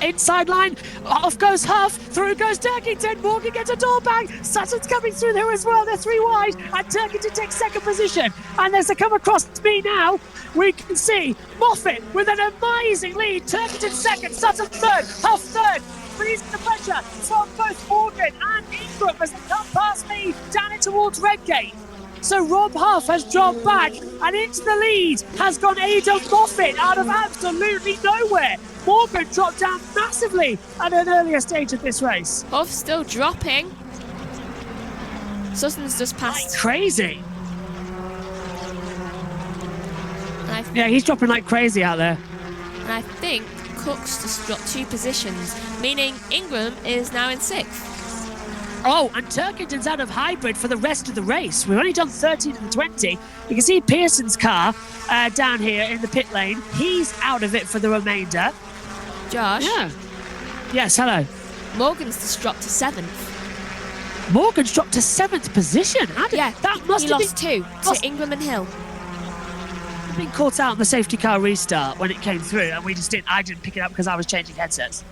Inside line, off goes Huff, through goes Turkington. Morgan gets a door bang. Sutton's coming through there as well. They're 3 wide, and Turkington takes second position. And as they come across me now, we can see Moffat with an amazing lead. Turkington second, Sutton third, Huff third. Releasing the pressure from both Morgan and Ingram as they come past me down in towards Redgate. So Rob Huff has dropped back, and into the lead has gone Aidan Moffat out of absolutely nowhere. Morgan dropped down massively at an earlier stage of this race. Huff's still dropping. Sutton's just passed. Crazy. And Yeah, he's dropping like crazy out there. I think Cook's just dropped 2 positions, meaning Ingram is now in 6th. Oh, and Turkington's out of hybrid for the rest of the race. We've only done 13 of the 20. You can see Pearson's car down here in the pit lane. He's out of it for the remainder. Josh? Yeah. Yes, hello. Morgan's just dropped to 7th. Morgan's dropped to 7th position. Yeah, that must he have lost been, 2 to Ingram and Hill. been caught out in the safety car restart when it came through, and I didn't pick it up because I was changing headsets.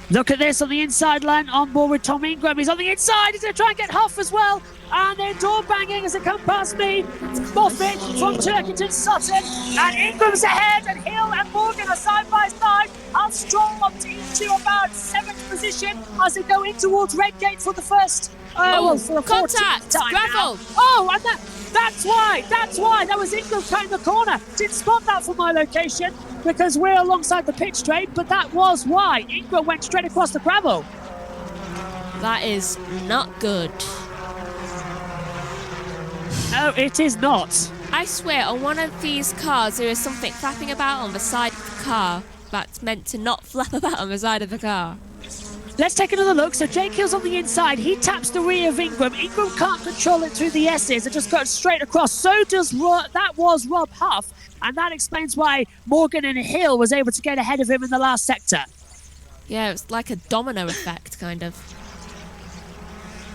Look at this on the inside line, on board with Tom Ingram. He's on the inside. He's going to try and get Huff as well. And they're door banging as they come past me. Moffat from Turkington, Sutton. And Ingram's ahead, and Hill and Morgan are side by side. Huff's dropped into about 7th position as they go in towards Redgate for the first. For the 14th contact! time Gravel! now. Oh, and that's why. That was Ingram cutting the corner. Didn't spot that from my location because we're alongside the pit straight, but that was why Ingram went straight across the gravel. That is not good. No, it is not. I swear, on one of these cars, there is something flapping about on the side of the car that's meant to not flap about on the side of the car. Let's take another look. So Jake Hill's on the inside. He taps the rear of Ingram. Ingram can't control it through the S's. It just goes straight across. So does that was Rob Huff. And that explains why Morgan and Hill was able to get ahead of him in the last sector. Yeah, it's like a domino effect, kind of.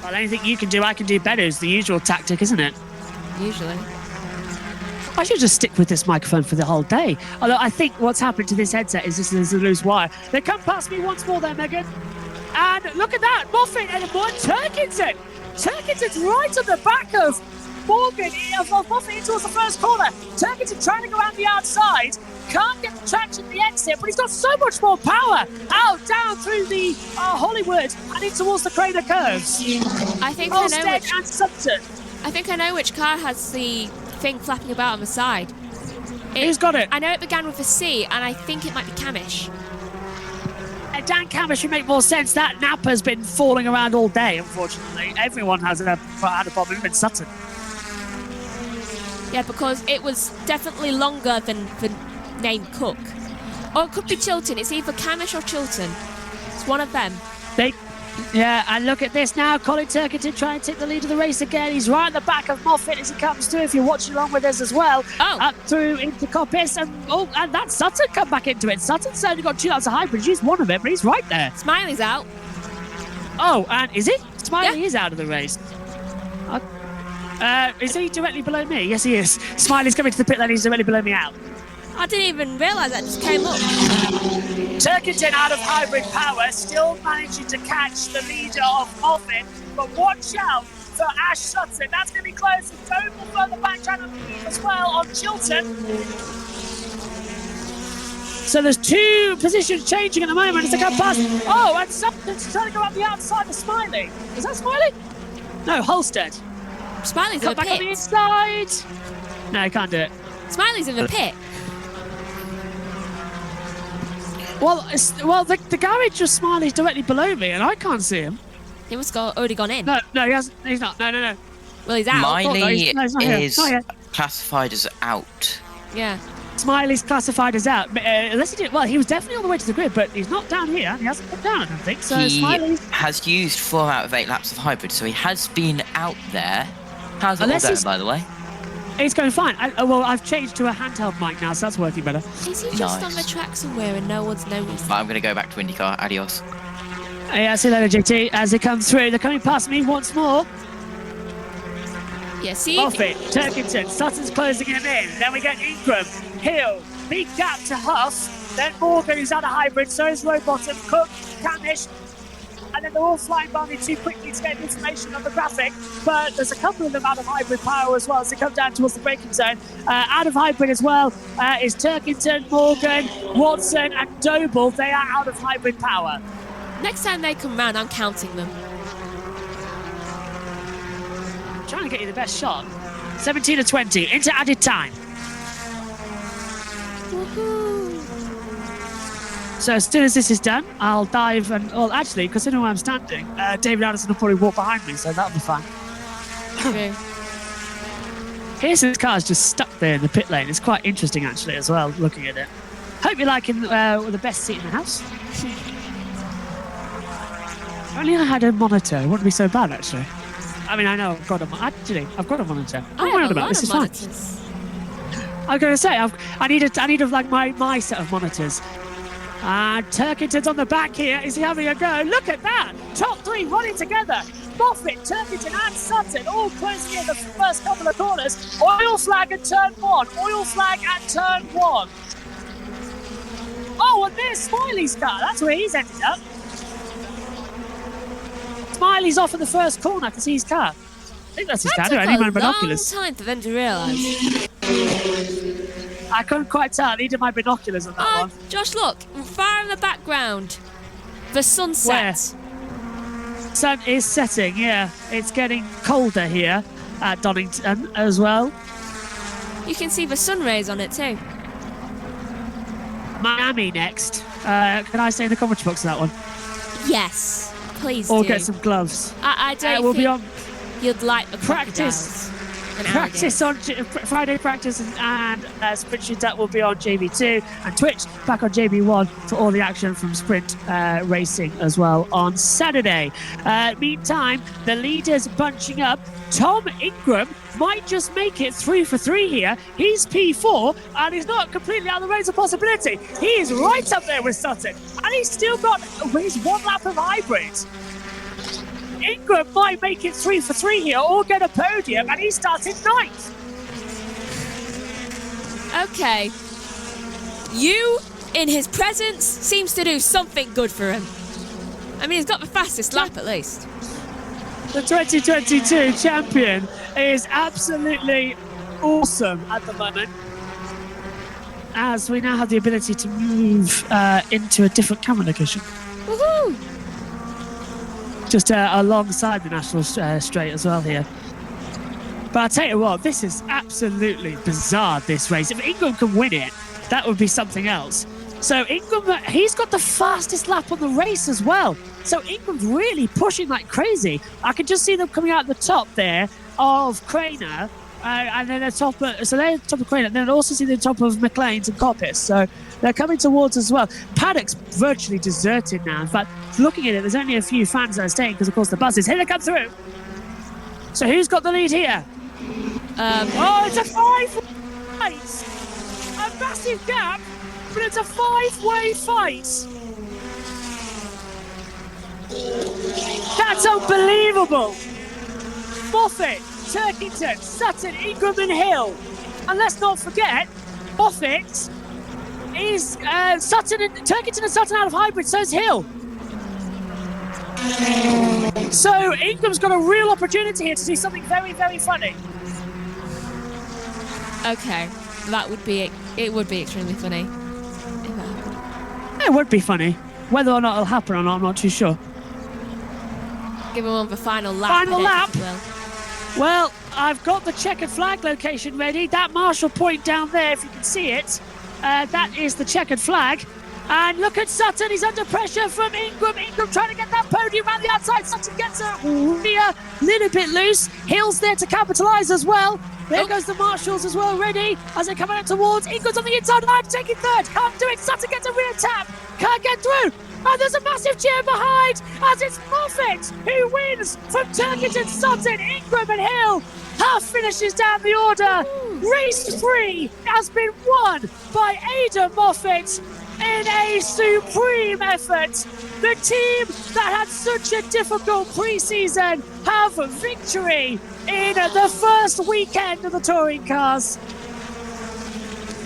Well, anything you can do, I can do better is the usual tactic, isn't it? Usually. I should just stick with this microphone for the whole day. Although I think what's happened to this headset is there's a loose wire. They come past me once more there, Megan. And look at that, Moffat and Turkington. Turkington's right on the back of Morgan, of Moffat in towards the first corner. Turkington trying to go around the outside. Can't get the traction at the exit, but he's got so much more power. Out, down through the Hollywood and in towards the Craner curves. I think I know Olstead and Sutton. I think I know which car has the thing flapping about on the side. Who's got it? I know it began with a C, and I think it might be Camish. Dan Camish would make more sense. That Nappa's been falling around all day, unfortunately. Everyone has had a problem, even Sutton. Yeah, because it was definitely longer than the name Cook. Or it could be Chilton. It's either Camish or Chilton. It's one of them. Yeah, and look at this now. Colin Turkington trying to take the lead of the race again. He's right at the back of Moffat as he comes through. If you're watching along with us as well, up through into Coppice, and that Sutton come back into it. Sutton's only got 2 laps of hybrid. He's one of it, but he's right there. Smiley's out. Oh, and is he? Smiley is out of the race. Is he directly below me? Yes, he is. Smiley's coming to the pit lane. He's directly below me out. I didn't even realise that just came up. Turkington out of hybrid power, still managing to catch the leader of Moffat, but watch out for Ash Sutton. That's going to be close. And Doble further back trying to lead as well on Chilton. So there's 2 positions changing at the moment as they come past. Oh, and Sutton's trying to go up the outside of Smiley. Is that Smiley? No, Holstead. Smiley's in Come the back on the pit. inside. No, he can't do it. Smiley's in the pit. Well, the garage of Smiley's directly below me, and I can't see him. He must have already gone in. No, he hasn't. He's not. No. Well, he's out. Smiley he's not here. is Not yet. classified as out. Yeah. Smiley's classified as out. Unless he did. Well, he was definitely on the way to the grid, but he's not down here. He hasn't come down, I don't think. So He Smiley's. has used 4 out of 8 laps of hybrid, so he has been out there. How's it all Unless going, he's- by the way? He's going fine. I've changed to a handheld mic now, so that's working better. Is he just on Nice. the track somewhere and no one's noticed? I'm going to go back to IndyCar. Adios. Yeah, see you later, JT. As they come through, they're coming past me once more. Yeah, see? Moffat, Turkington, Sutton's closing him in. Then we get Ingram, Hill, big gap to Huff. Then Morgan, who's out of hybrid, so is Rowbottom, Cook, Camish. And then they're all flying by me too quickly to get information on the graphic. But there's a couple of them out of hybrid power as well as they come down towards the braking zone. Out of hybrid as well is Turkington, Morgan, Watson, and Doble. They are out of hybrid power. Next time they come round, I'm counting them. I'm trying to get you the best shot. 17 to 20 into added time. Woohoo! So as soon as this is done, I'll dive and, well, actually, considering where I'm standing, David Anderson will probably walk behind me, so that'll be fine. True. Pearson's car's just stuck there in the pit lane. It's quite interesting, actually, as well, looking at it. Hope you're liking the best seat in the house. only I had a monitor, it wouldn't be so bad, actually. I mean, I know I've got a monitor. I have a lot This of is fine. monitors. I'm going to say, I need like my set of monitors. And Turkington's on the back here. Is he having a go? Look at that! Top three running together. Moffat, Turkington and Sutton all closing in the first couple of corners. Oil flag at turn 1. Oil flag at turn 1. Oh, and there's Smiley's car. That's where he's ended up. Smiley's off in the first corner. I can see his car. I think that's his car. I need my binoculars. That took a long time for them to realise. I couldn't quite tell. I needed my binoculars on that one. Josh, look. Far in the background. The sunset. Sun is setting, yeah. It's getting colder here at Donington as well. You can see the sun rays on it too. Miami next. Can I say in the comment box that one? Yes. Please Or do. get some gloves. I don't we'll think be on you'd like the practice. and Practice on Friday practice and sprint shoot that will be on JB2 and Twitch back on JB1 for all the action from sprint racing as well on Saturday. Meantime, the leaders bunching up. Tom Ingram might just make it 3 for 3 here. He's P4 and he's not completely out of the range of possibility. He is right up there with Sutton and he's still got his 1 lap of hybrid. Ingram might make it 3 for 3 here or get a podium, and he started 9th. Okay. You, in his presence, seems to do something good for him. I mean, he's got the fastest lap at least. The 2022 champion is absolutely awesome at the moment, as we now have the ability to move into a different camera location. Woohoo! Just alongside the National Straight as well here. But I'll tell you what, this is absolutely bizarre, this race. If Ingram can win it, that would be something else. So Ingram, he's got the fastest lap on the race as well. So Ingram's really pushing like crazy. I can just see them coming out the top there of Craner. And then the top, so they're top of Craner. And then I also see the top of McLean's and Coppice. So they're coming towards as well. Paddock's virtually deserted now. In fact, looking at it, there's only a few fans that are staying because, of course, the buses. Here they come through. So who's got the lead here? It's a 5-way fight. A massive gap, but it's a 5-way fight. That's unbelievable. Moffat, Turkington, Sutton, Ingram and Hill. And let's not forget, Moffat is Turkington and Sutton out of hybrid, so is Hill. So Ingram's got a real opportunity here to do something very, very funny. Okay, that would be it. Would be extremely funny. It would be funny. Whether or not it'll happen or not, I'm not too sure. Give him on the final lap. Final lap. Will. Well, I've got the checkered flag location ready. That marshal point down there, if you can see it, that is the checkered flag. And look at Sutton, he's under pressure from Ingram. Ingram trying to get that podium around the outside. Sutton gets a little bit loose. Hill's there to capitalise as well. There goes the marshals as well, ready as they're coming out towards. Ingram's on the inside line, taking third. Can't do it. Sutton gets a rear tap. Can't get through. And there's a massive cheer behind as it's Moffat who wins from Turkington, Sutton, Ingram and Hill. Half finishes down the order. Race 3 has been won by Ada Moffat in a supreme effort. The team that had such a difficult pre-season have victory in the first weekend of the touring cars.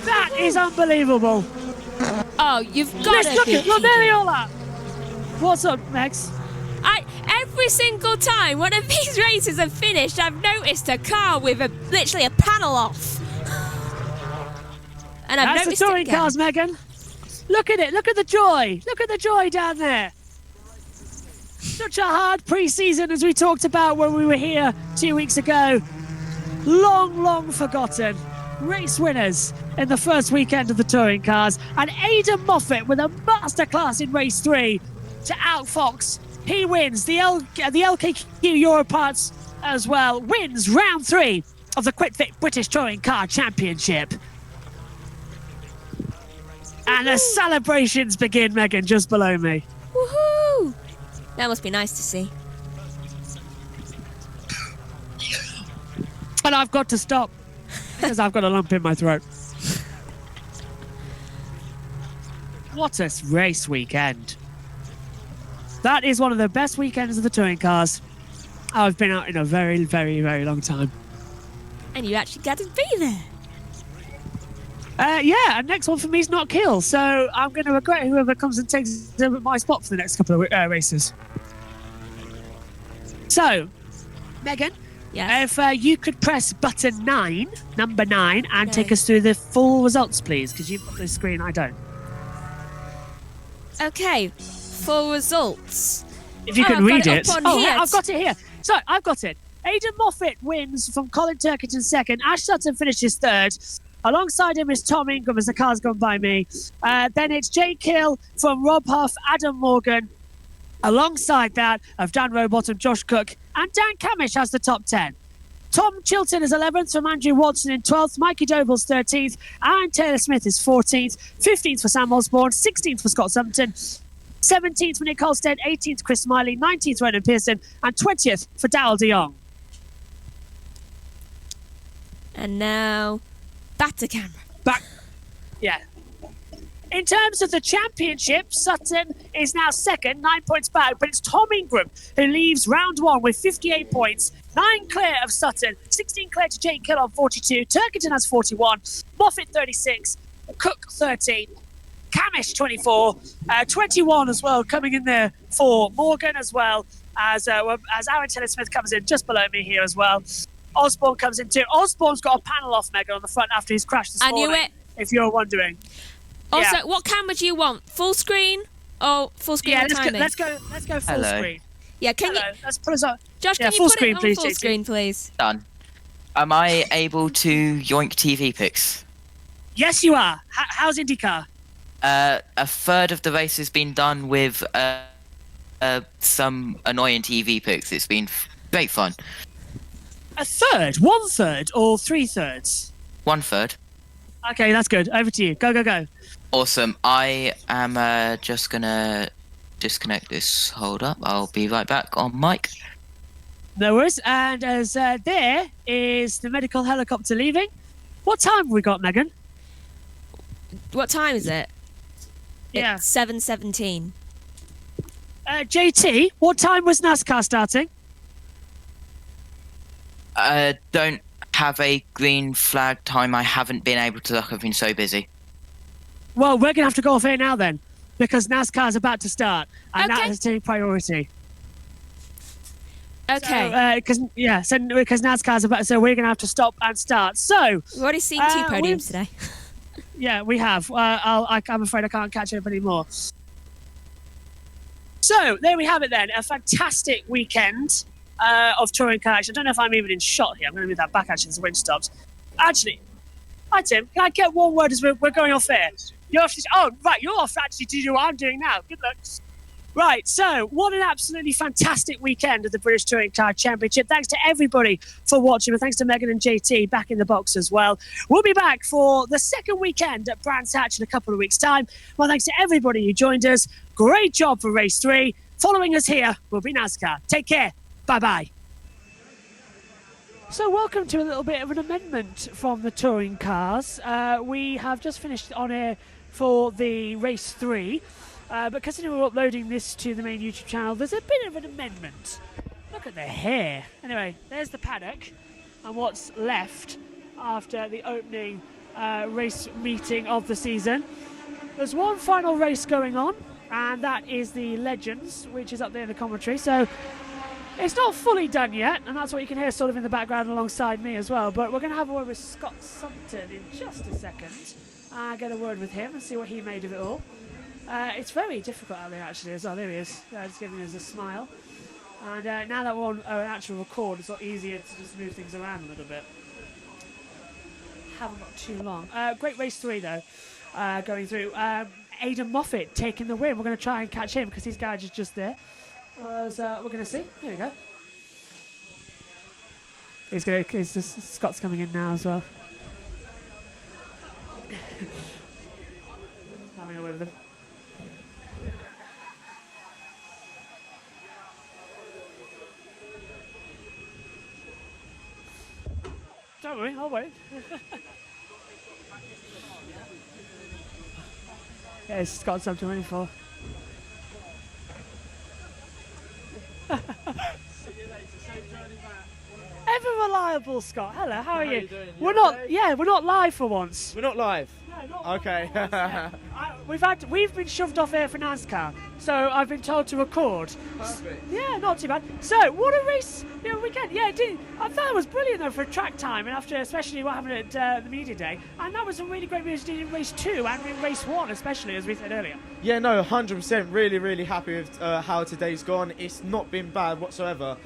That is unbelievable. Oh, you've got to be Look, there they all are. What's up, Max? Every single time one of these races have finished, I've noticed a car with literally a panel off. And I've That's noticed the touring it again. cars, Megan. Look at it. Look at the joy. Look at the joy down there. Such a hard pre-season as we talked about when we were here 2 weeks ago. Long, long forgotten. Race winners in the first weekend of the touring cars. And Aidan Moffat with a masterclass in race 3 to outfox. He wins the LKQ Euro Parts as well. Wins round 3 of the QuickFit British Touring Car Championship. And the celebrations begin, Megan, just below me. Woohoo! That must be nice to see. And I've got to stop because I've got a lump in my throat. What a race weekend. That is one of the best weekends of the touring cars I've been out in a very, very, very long time. And you actually got to be there. Yeah, and next one for me is not Kill, so I'm going to regret whoever comes and takes my spot for the next couple of races. So, Megan, Yes. if you could press button 9, number 9, and Okay. take us through the full results, please, because you've got the screen, I don't. Okay, full results. If you Oh, can I've got read it it. up on Oh, here. yeah, I've got it here. So, I've got it. Aidan Moffat wins from Colin Turkington second. Ash Sutton finishes third. Alongside him is Tom Ingram as the car's gone by me. Then it's Jake Hill from Rob Huff, Adam Morgan. Alongside that of Dan Rowbottom, Josh Cook, and Dan Camish has the top 10. Tom Chilton is 11th from Andrew Watson in 12th. Mikey Doble's 13th. Aaron Taylor-Smith is 14th. 15th for Sam Osborne. 16th for Scott Summerton. 17th for Nick Holstead. 18th Chris Smiley. 19th Ronan Pearson. And 20th for Dowell de Jong. And now, back to camera. Back. Yeah. In terms of the championship, Sutton is now second, 9 points back, but it's Tom Ingram who leaves round one with 58 points, 9 clear of Sutton, 16 clear to Jake Hill on 42, Turkington has 41, Moffat 36, Cook 13, Camish 24, 21 as well coming in there for Morgan as well as Aaron Taylor-Smith comes in just below me here as well. Osborne comes in too. Osborne's got a panel off, Megan, on the front after he's crashed this morning. I knew it. If you're wondering. Also, Yeah. what camera do you want? Full screen or full screen Yeah, with timing? let's go full Hello. screen. Yeah, can Hello, let's put us up. Josh, Yeah, can you full put screen, it on please, full JT. screen, please? Done. Am I able to yoink TV pics? Yes, you are. How's IndyCar? A third of the race has been done with some annoying TV pics. It's been great fun. A third, 1/3, or 3/3? 1/3. Okay, that's good. Over to you. Go, go, go. Awesome. I am just gonna disconnect this. Hold up. I'll be right back on mic. No worries. And as there is the medical helicopter leaving. What time have we got, Megan? What time is it? Yeah. It's 7:17. JT, what time was NASCAR starting? Don't have a green flag time. I haven't been able to look. I've been so busy. Well, we're going to have to go off here now then, because NASCAR is about to start, and that Okay. has taken priority. Okay. Because NASCAR's about, so we're going to have to stop and start. So, We've already seen 2 podiums today. yeah, we have. I'm afraid I can't catch up anymore. So, there we have it then. A fantastic weekend of touring car action. I don't know if I'm even in shot here. I'm going to move that back actually as the wind stops. Actually, hi Tim, can I get one word as we're going off air? You're off, you're off actually to do what I'm doing now. Good luck. Right, so what an absolutely fantastic weekend of the British Touring Car Championship. Thanks to everybody for watching, and thanks to Megan and JT back in the box as well. We'll be back for the second weekend at Brands Hatch in a couple of weeks' time. Well, thanks to everybody who joined us. Great job for race 3. Following us here will be NASCAR. Take care. Bye-bye. So welcome to a little bit of an amendment from the touring cars. We have just finished on air for the race 3. But considering we're uploading this to the main YouTube channel, there's a bit of an amendment. Look at the hair. Anyway, there's the paddock and what's left after the opening race meeting of the season. There's one final race going on, and that is the Legends, which is up there in the commentary. So it's not fully done yet, and that's what you can hear sort of in the background alongside me as well. But we're going to have a word with Scott Summerton in just a second. Get a word with him and see what he made of it all. It's very difficult out there actually as well. There he is, just giving us a smile. And now that we're on an actual record, it's a lot easier to just move things around a little bit. Haven't got too long. Great race 3 though, going through. Aidan Moffat taking the win. We're going to try and catch him because his garage is just there. We're going to see. Here we go. Scott's coming in now as well. Having a word with him. Don't worry, I'll wait. Yeah, it's got something ready for. Ever reliable, Scott. Hello, how are you? doing? We're You not. okay? Yeah, we're not live for once. We're not live. No, not Okay. for once, yeah. We've been shoved off air for NASCAR, so I've been told to record. Perfect. Yeah, not too bad. So, what a race weekend. Yeah, I thought it was brilliant though for track time, and after especially what happened at the media day, and that was some really great music in race 2 and in race 1 especially, as we said earlier. Yeah, no, 100%. Really happy with how today's gone. It's not been bad whatsoever.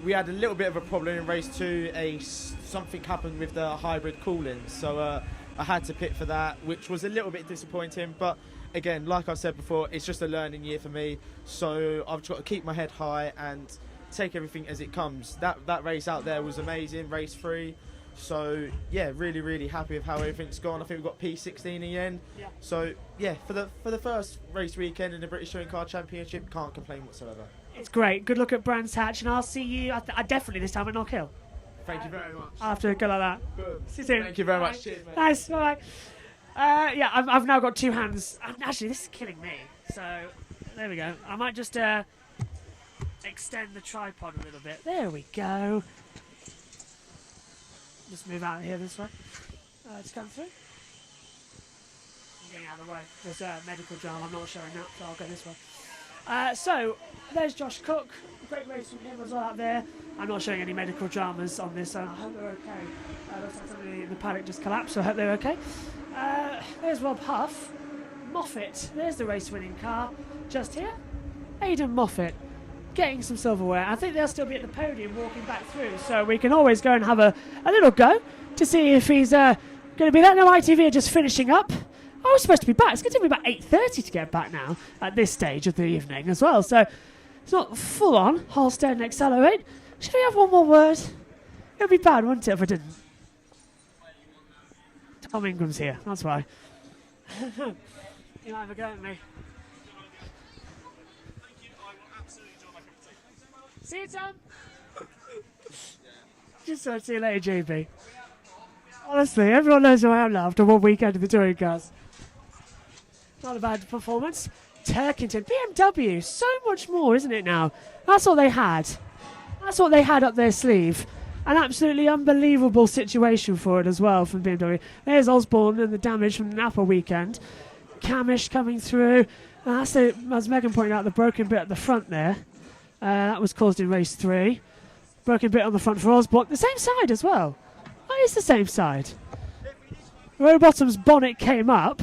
We had a little bit of a problem in race 2. Something happened with the hybrid cooling, so I had to pit for that, which was a little bit disappointing. But again, like I said before, it's just a learning year for me. So I've got to keep my head high and take everything as it comes. That race out there was amazing, race 3. So yeah, really happy with how everything's gone. I think we've got P16 in the end. Yeah. So yeah, for the first race weekend in the British Touring Car Championship, can't complain whatsoever. It's great. Good luck at Brands Hatch, and I'll see you I definitely this time at Knock Hill. Thank you very much. I'll have to go like that. Good. See you soon. Thank you very Bye. much. Cheers, mate. Nice. Bye. Yeah, I've now got 2 hands. And actually, this is killing me. So there we go. I might just extend the tripod a little bit. There we go. Just move out of here this way. Just come through. I'm getting out of the way. There's a medical drama. I'm not showing that, so I'll go this way. So there's Josh Cook. Great race from him as well out there. I'm not showing any medical dramas on this, so I hope they're okay. Looks like somebody in the paddock just collapsed, so I hope they're okay. There's Rob Huff. Moffat, there's the race-winning car. Just here, Aidan Moffat, getting some silverware. I think they'll still be at the podium walking back through, so we can always go and have a little go to see if he's going to be there. No, ITV are just finishing up. I was supposed to be back. It's going to take me about 8:30 to get back now at this stage of the evening as well, so it's not full on. Halstead and accelerate. Should we have one more word? It would be bad, wouldn't it, if I didn't? Tom Ingram's here, that's why. You might have a go at me. See you, Tom. Just so see you later, JB. Honestly, everyone knows who I am now after one weekend of the touring cars. Not a bad performance. Turkington, BMW, so much more, isn't it now? That's what they had. That's what they had up their sleeve. An absolutely unbelievable situation for it as well from BMW. There's Osborne and the damage from the Napa weekend. Camish coming through. That's as Megan pointed out, the broken bit at the front there. That was caused in race 3. Broken bit on the front for Osborne. The same side as well. Why is the same side? Rowbottom's bonnet came up.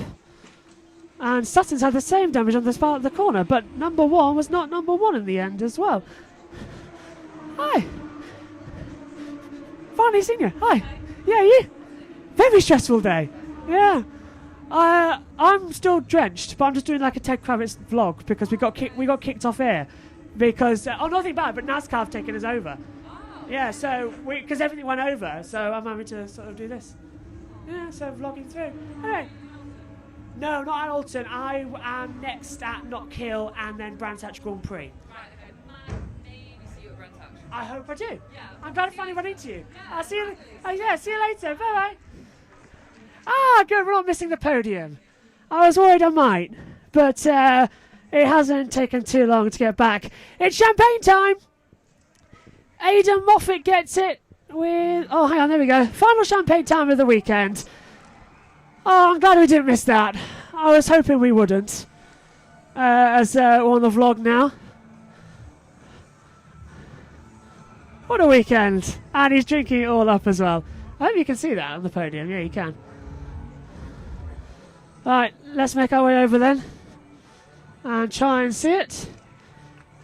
And Sutton's had the same damage on this part of the corner. But number 1 was not number 1 in the end as well. Hi. Finally seen you. Hi. Yeah, you. Very stressful day. Yeah. I'm still drenched, but I'm just doing like a Ted Kravitz vlog because we got kicked off air because nothing bad, but NASCAR have taken us over. Yeah, so because everything went over, so I'm having to sort of do this. Yeah, so vlogging through. Anyway. No, not at Alton. I am next at Knock Hill and then Brands Hatch Grand Prix. Right, okay. Maybe see you at Brands Hatch. I hope I do. Yeah. I'm glad I finally run into you. I'll see you. See you later. Bye bye. Good. We're not missing the podium. I was worried I might, but it hasn't taken too long to get back. It's champagne time. Aidan Moffat gets it with. Oh, hang on. There we go. Final champagne time of the weekend. Oh, I'm glad we didn't miss that. I was hoping we wouldn't. As we're on the vlog now. What a weekend. And he's drinking it all up as well. I hope you can see that on the podium. Yeah, you can. Alright, let's make our way over then. And try and see it.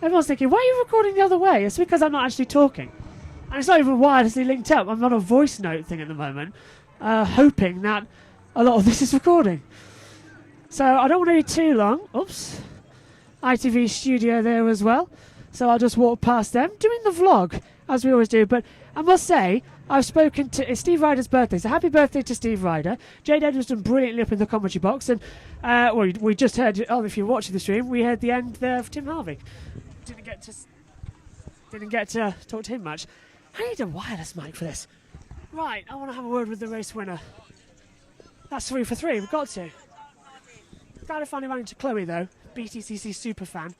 Everyone's thinking, why are you recording the other way? It's because I'm not actually talking. And it's not even wirelessly linked up. I'm on a voice note thing at the moment. Hoping that a lot of this is recording. So I don't want to be too long. Oops. ITV studio there as well. So I'll just walk past them, doing the vlog, as we always do. But I must say, I've spoken to... It's Steve Ryder's birthday, so happy birthday to Steve Ryder. Jade Edwards done brilliantly up in the commentary box. And we just heard... Oh, if you're watching the stream, we heard the end there of Tim Harvey. Didn't get to talk to him much. I need a wireless mic for this. Right, I want to have a word with the race winner. That's 3 for 3, we've got to. Glad I finally ran into Chloe though, BTCC super fan.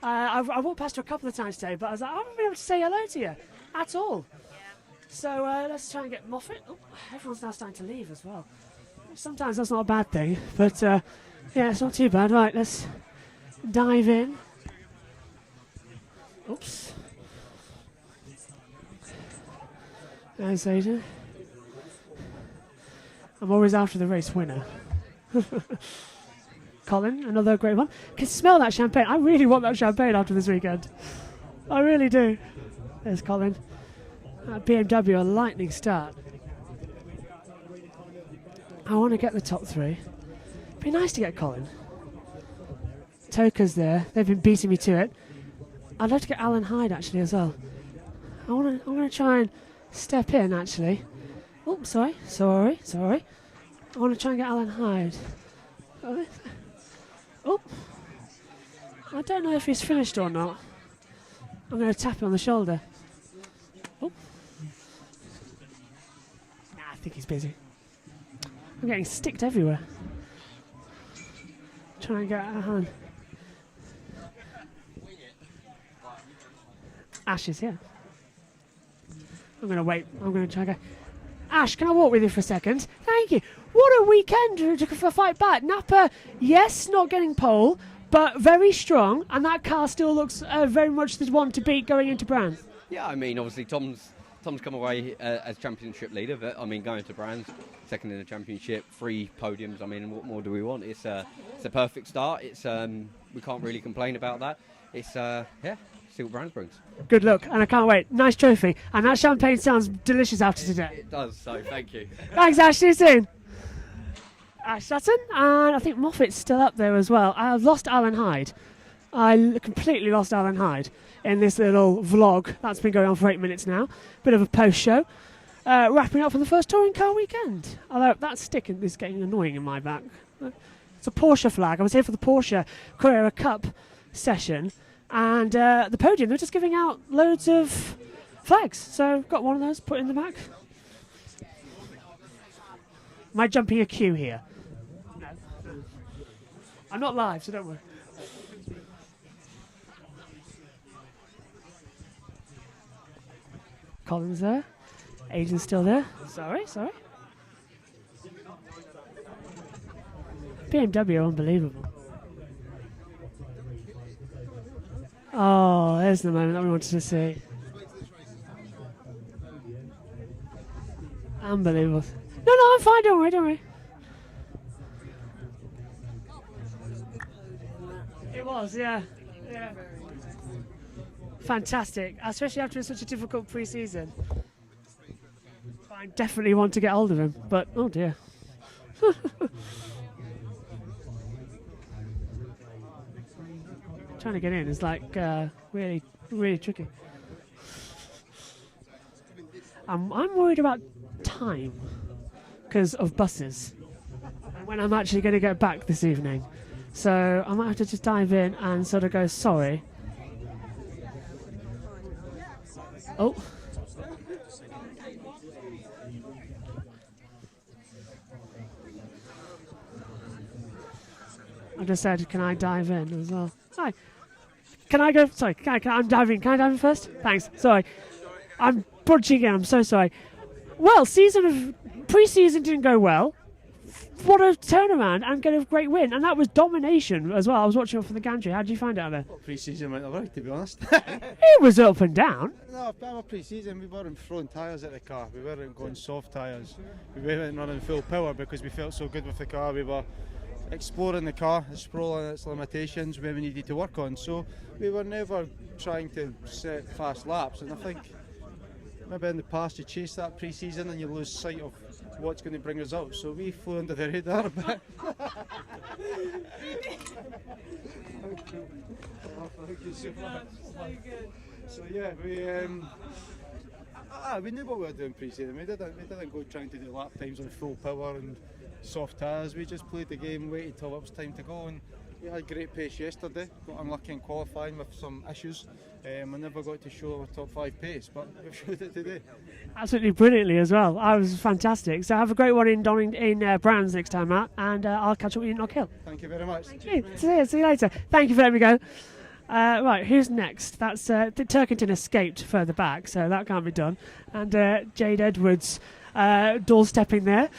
I walked past her a couple of times today, but I was like, I haven't been able to say hello to you at all. So let's try and get Moffat. Oh, everyone's now starting to leave as well. Sometimes that's not a bad thing, but yeah, it's not too bad. Right, let's dive in. Oops. There's Aiden. I'm always after the race winner. Colin, another great one. Can smell that champagne. I really want that champagne after this weekend. I really do. There's Colin. BMW, a lightning start. I want to get the top 3. Be nice to get Colin. Toka's there. They've been beating me to it. I'd love to get Alan Hyde actually as well. I'm gonna try and step in actually. Oh, sorry. I want to try and get Alan Hyde. Oh, I don't know if he's finished or not. I'm going to tap him on the shoulder. Oh, nah, I think he's busy. I'm getting sticked everywhere. Trying to get a hand. Ash is here. I'm going to wait. I'm going to try and go. Ash, can I walk with you for a second? Thank you. What a weekend for fight back. Napa, yes, not getting pole, but very strong, and that car still looks very much the one to beat going into Brands. Yeah, I mean, obviously Tom's come away as championship leader, but I mean, going to Brands, second in the championship, 3 podiums. I mean, what more do we want? It's a perfect start. It's we can't really complain about that. It's yeah. See what Brands brings. Good luck, and I can't wait. Nice trophy, and that champagne sounds delicious after today. It does, so thank you. Thanks, Ash. See you soon. Ash Sutton, and I think Moffat's still up there as well. I've lost Alan Hyde. I completely lost Alan Hyde in this little vlog that's been going on for 8 minutes now. Bit of a post show. Wrapping up for the first touring car weekend. Although that stick is getting annoying in my back. It's a Porsche flag. I was here for the Porsche Carrera Cup session. And the podium, they're just giving out loads of flags. So got one of those, put in the back. Am I jumping a queue here? No. I'm not live, so don't worry. Colin's there. Aiden's still there. Sorry. BMW, unbelievable. Oh, there's the moment that we wanted to see. Unbelievable. No, I'm fine, don't worry. It was, yeah. Fantastic, especially after such a difficult pre-season. I definitely want to get hold of him, but oh dear. Trying to get in is like really tricky. I'm worried about time because of buses and when I'm actually going to get back this evening. So I might have to just dive in and sort of go sorry. Oh. I just said, can I dive in as well? Hi. Can I go? Sorry, I'm diving. Can I dive in first? Thanks. Sorry. I'm budging in. I'm so sorry. Well, pre-season didn't go well. What a turnaround and get a great win. And that was domination as well. I was watching it from the gantry. How did you find out there? Well, pre-season went alright, to be honest. It was up and down. No, our pre-season, we weren't throwing tyres at the car. We weren't going soft tyres. We weren't running full power because we felt so good with the car. We were exploring the car, exploring its limitations, where we needed to work on. So we were never trying to set fast laps. And I think maybe in the past you chase that pre-season and you lose sight of what's going to bring results. So we flew under the radar a bit. Thank you so much. So yeah, we knew what we were doing pre-season. We didn't go trying to do lap times on full power and soft tyres. We just played the game, waited till it was time to go, and We had great pace yesterday, got unlucky in qualifying with some issues. We never got to show our top 5 pace, but we've showed it today. Absolutely brilliantly as well. I was fantastic. So have a great one in Brands next time, Matt, and I'll catch up with you in Knock Hill. Thank you very much. See you later. Thank you for letting me go. Right, who's next? That's Turkington escaped further back, so that can't be done. And Jade Edwards doorstepping there.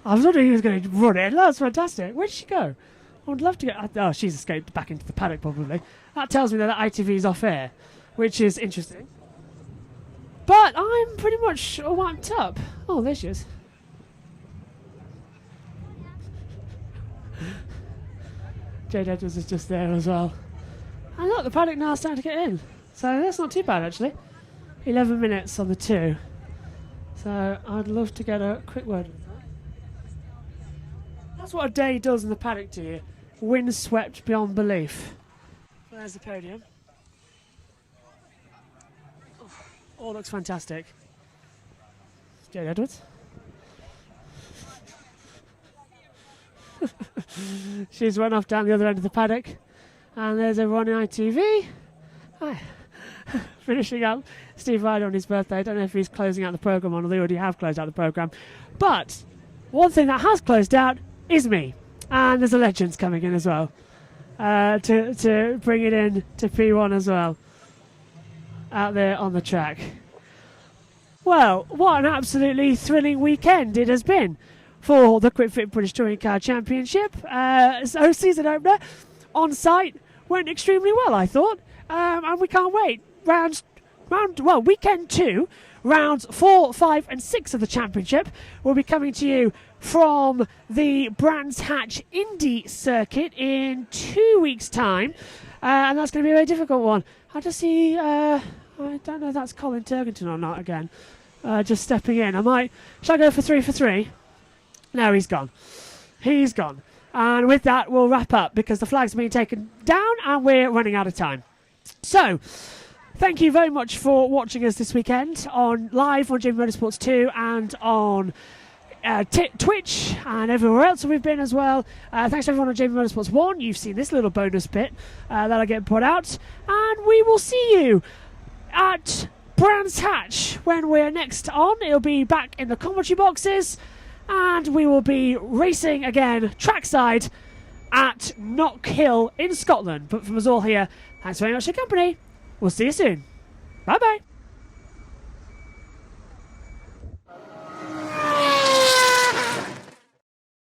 I was wondering who was going to run it. That's fantastic. Where did she go? I would love to get... Oh, she's escaped back into the paddock, probably. That tells me that ITV is off air, which is interesting. But I'm pretty much wrapped up. Oh, there she is. Jade Edwards is just there as well. And look, the paddock now is starting to get in. So that's not too bad, actually. 11 minutes on the 2. So I'd love to get a quick word. That's what a day does in the paddock to you. Windswept beyond belief. There's the podium. All looks fantastic. Jade Edwards. She's run off down the other end of the paddock. And there's everyone in ITV. Hi. Finishing up Steve Ryder on his birthday. I don't know if he's closing out the programme or they already have closed out the programme. But one thing that has closed out is me. And there's a Legends coming in as well. To bring it in to P1 as well. Out there on the track. Well, what an absolutely thrilling weekend it has been for the Quick Fit British Touring Car Championship. So season opener on site went extremely well, I thought. And we can't wait. Weekend 2, rounds 4, 5 and 6 of the championship will be coming to you from the Brands Hatch Indy circuit in 2 weeks' time. And that's going to be a very difficult one. I just see, I don't know if that's Colin Turkington or not again. Just stepping in. Shall I go for 3 for 3? No, he's gone. He's gone. And with that, we'll wrap up because the flag's been taken down and we're running out of time. So, thank you very much for watching us this weekend live on JBMotorsports 2 and on Twitch and everywhere else we've been as well. Thanks to everyone on JBMotorsports 1. You've seen this little bonus bit that'll get put out. And we will see you at Brands Hatch when we're next on. It'll be back in the commentary boxes. And we will be racing again trackside at Knock Hill in Scotland. But from us all here, thanks very much for your company. We'll see you soon. Bye-bye.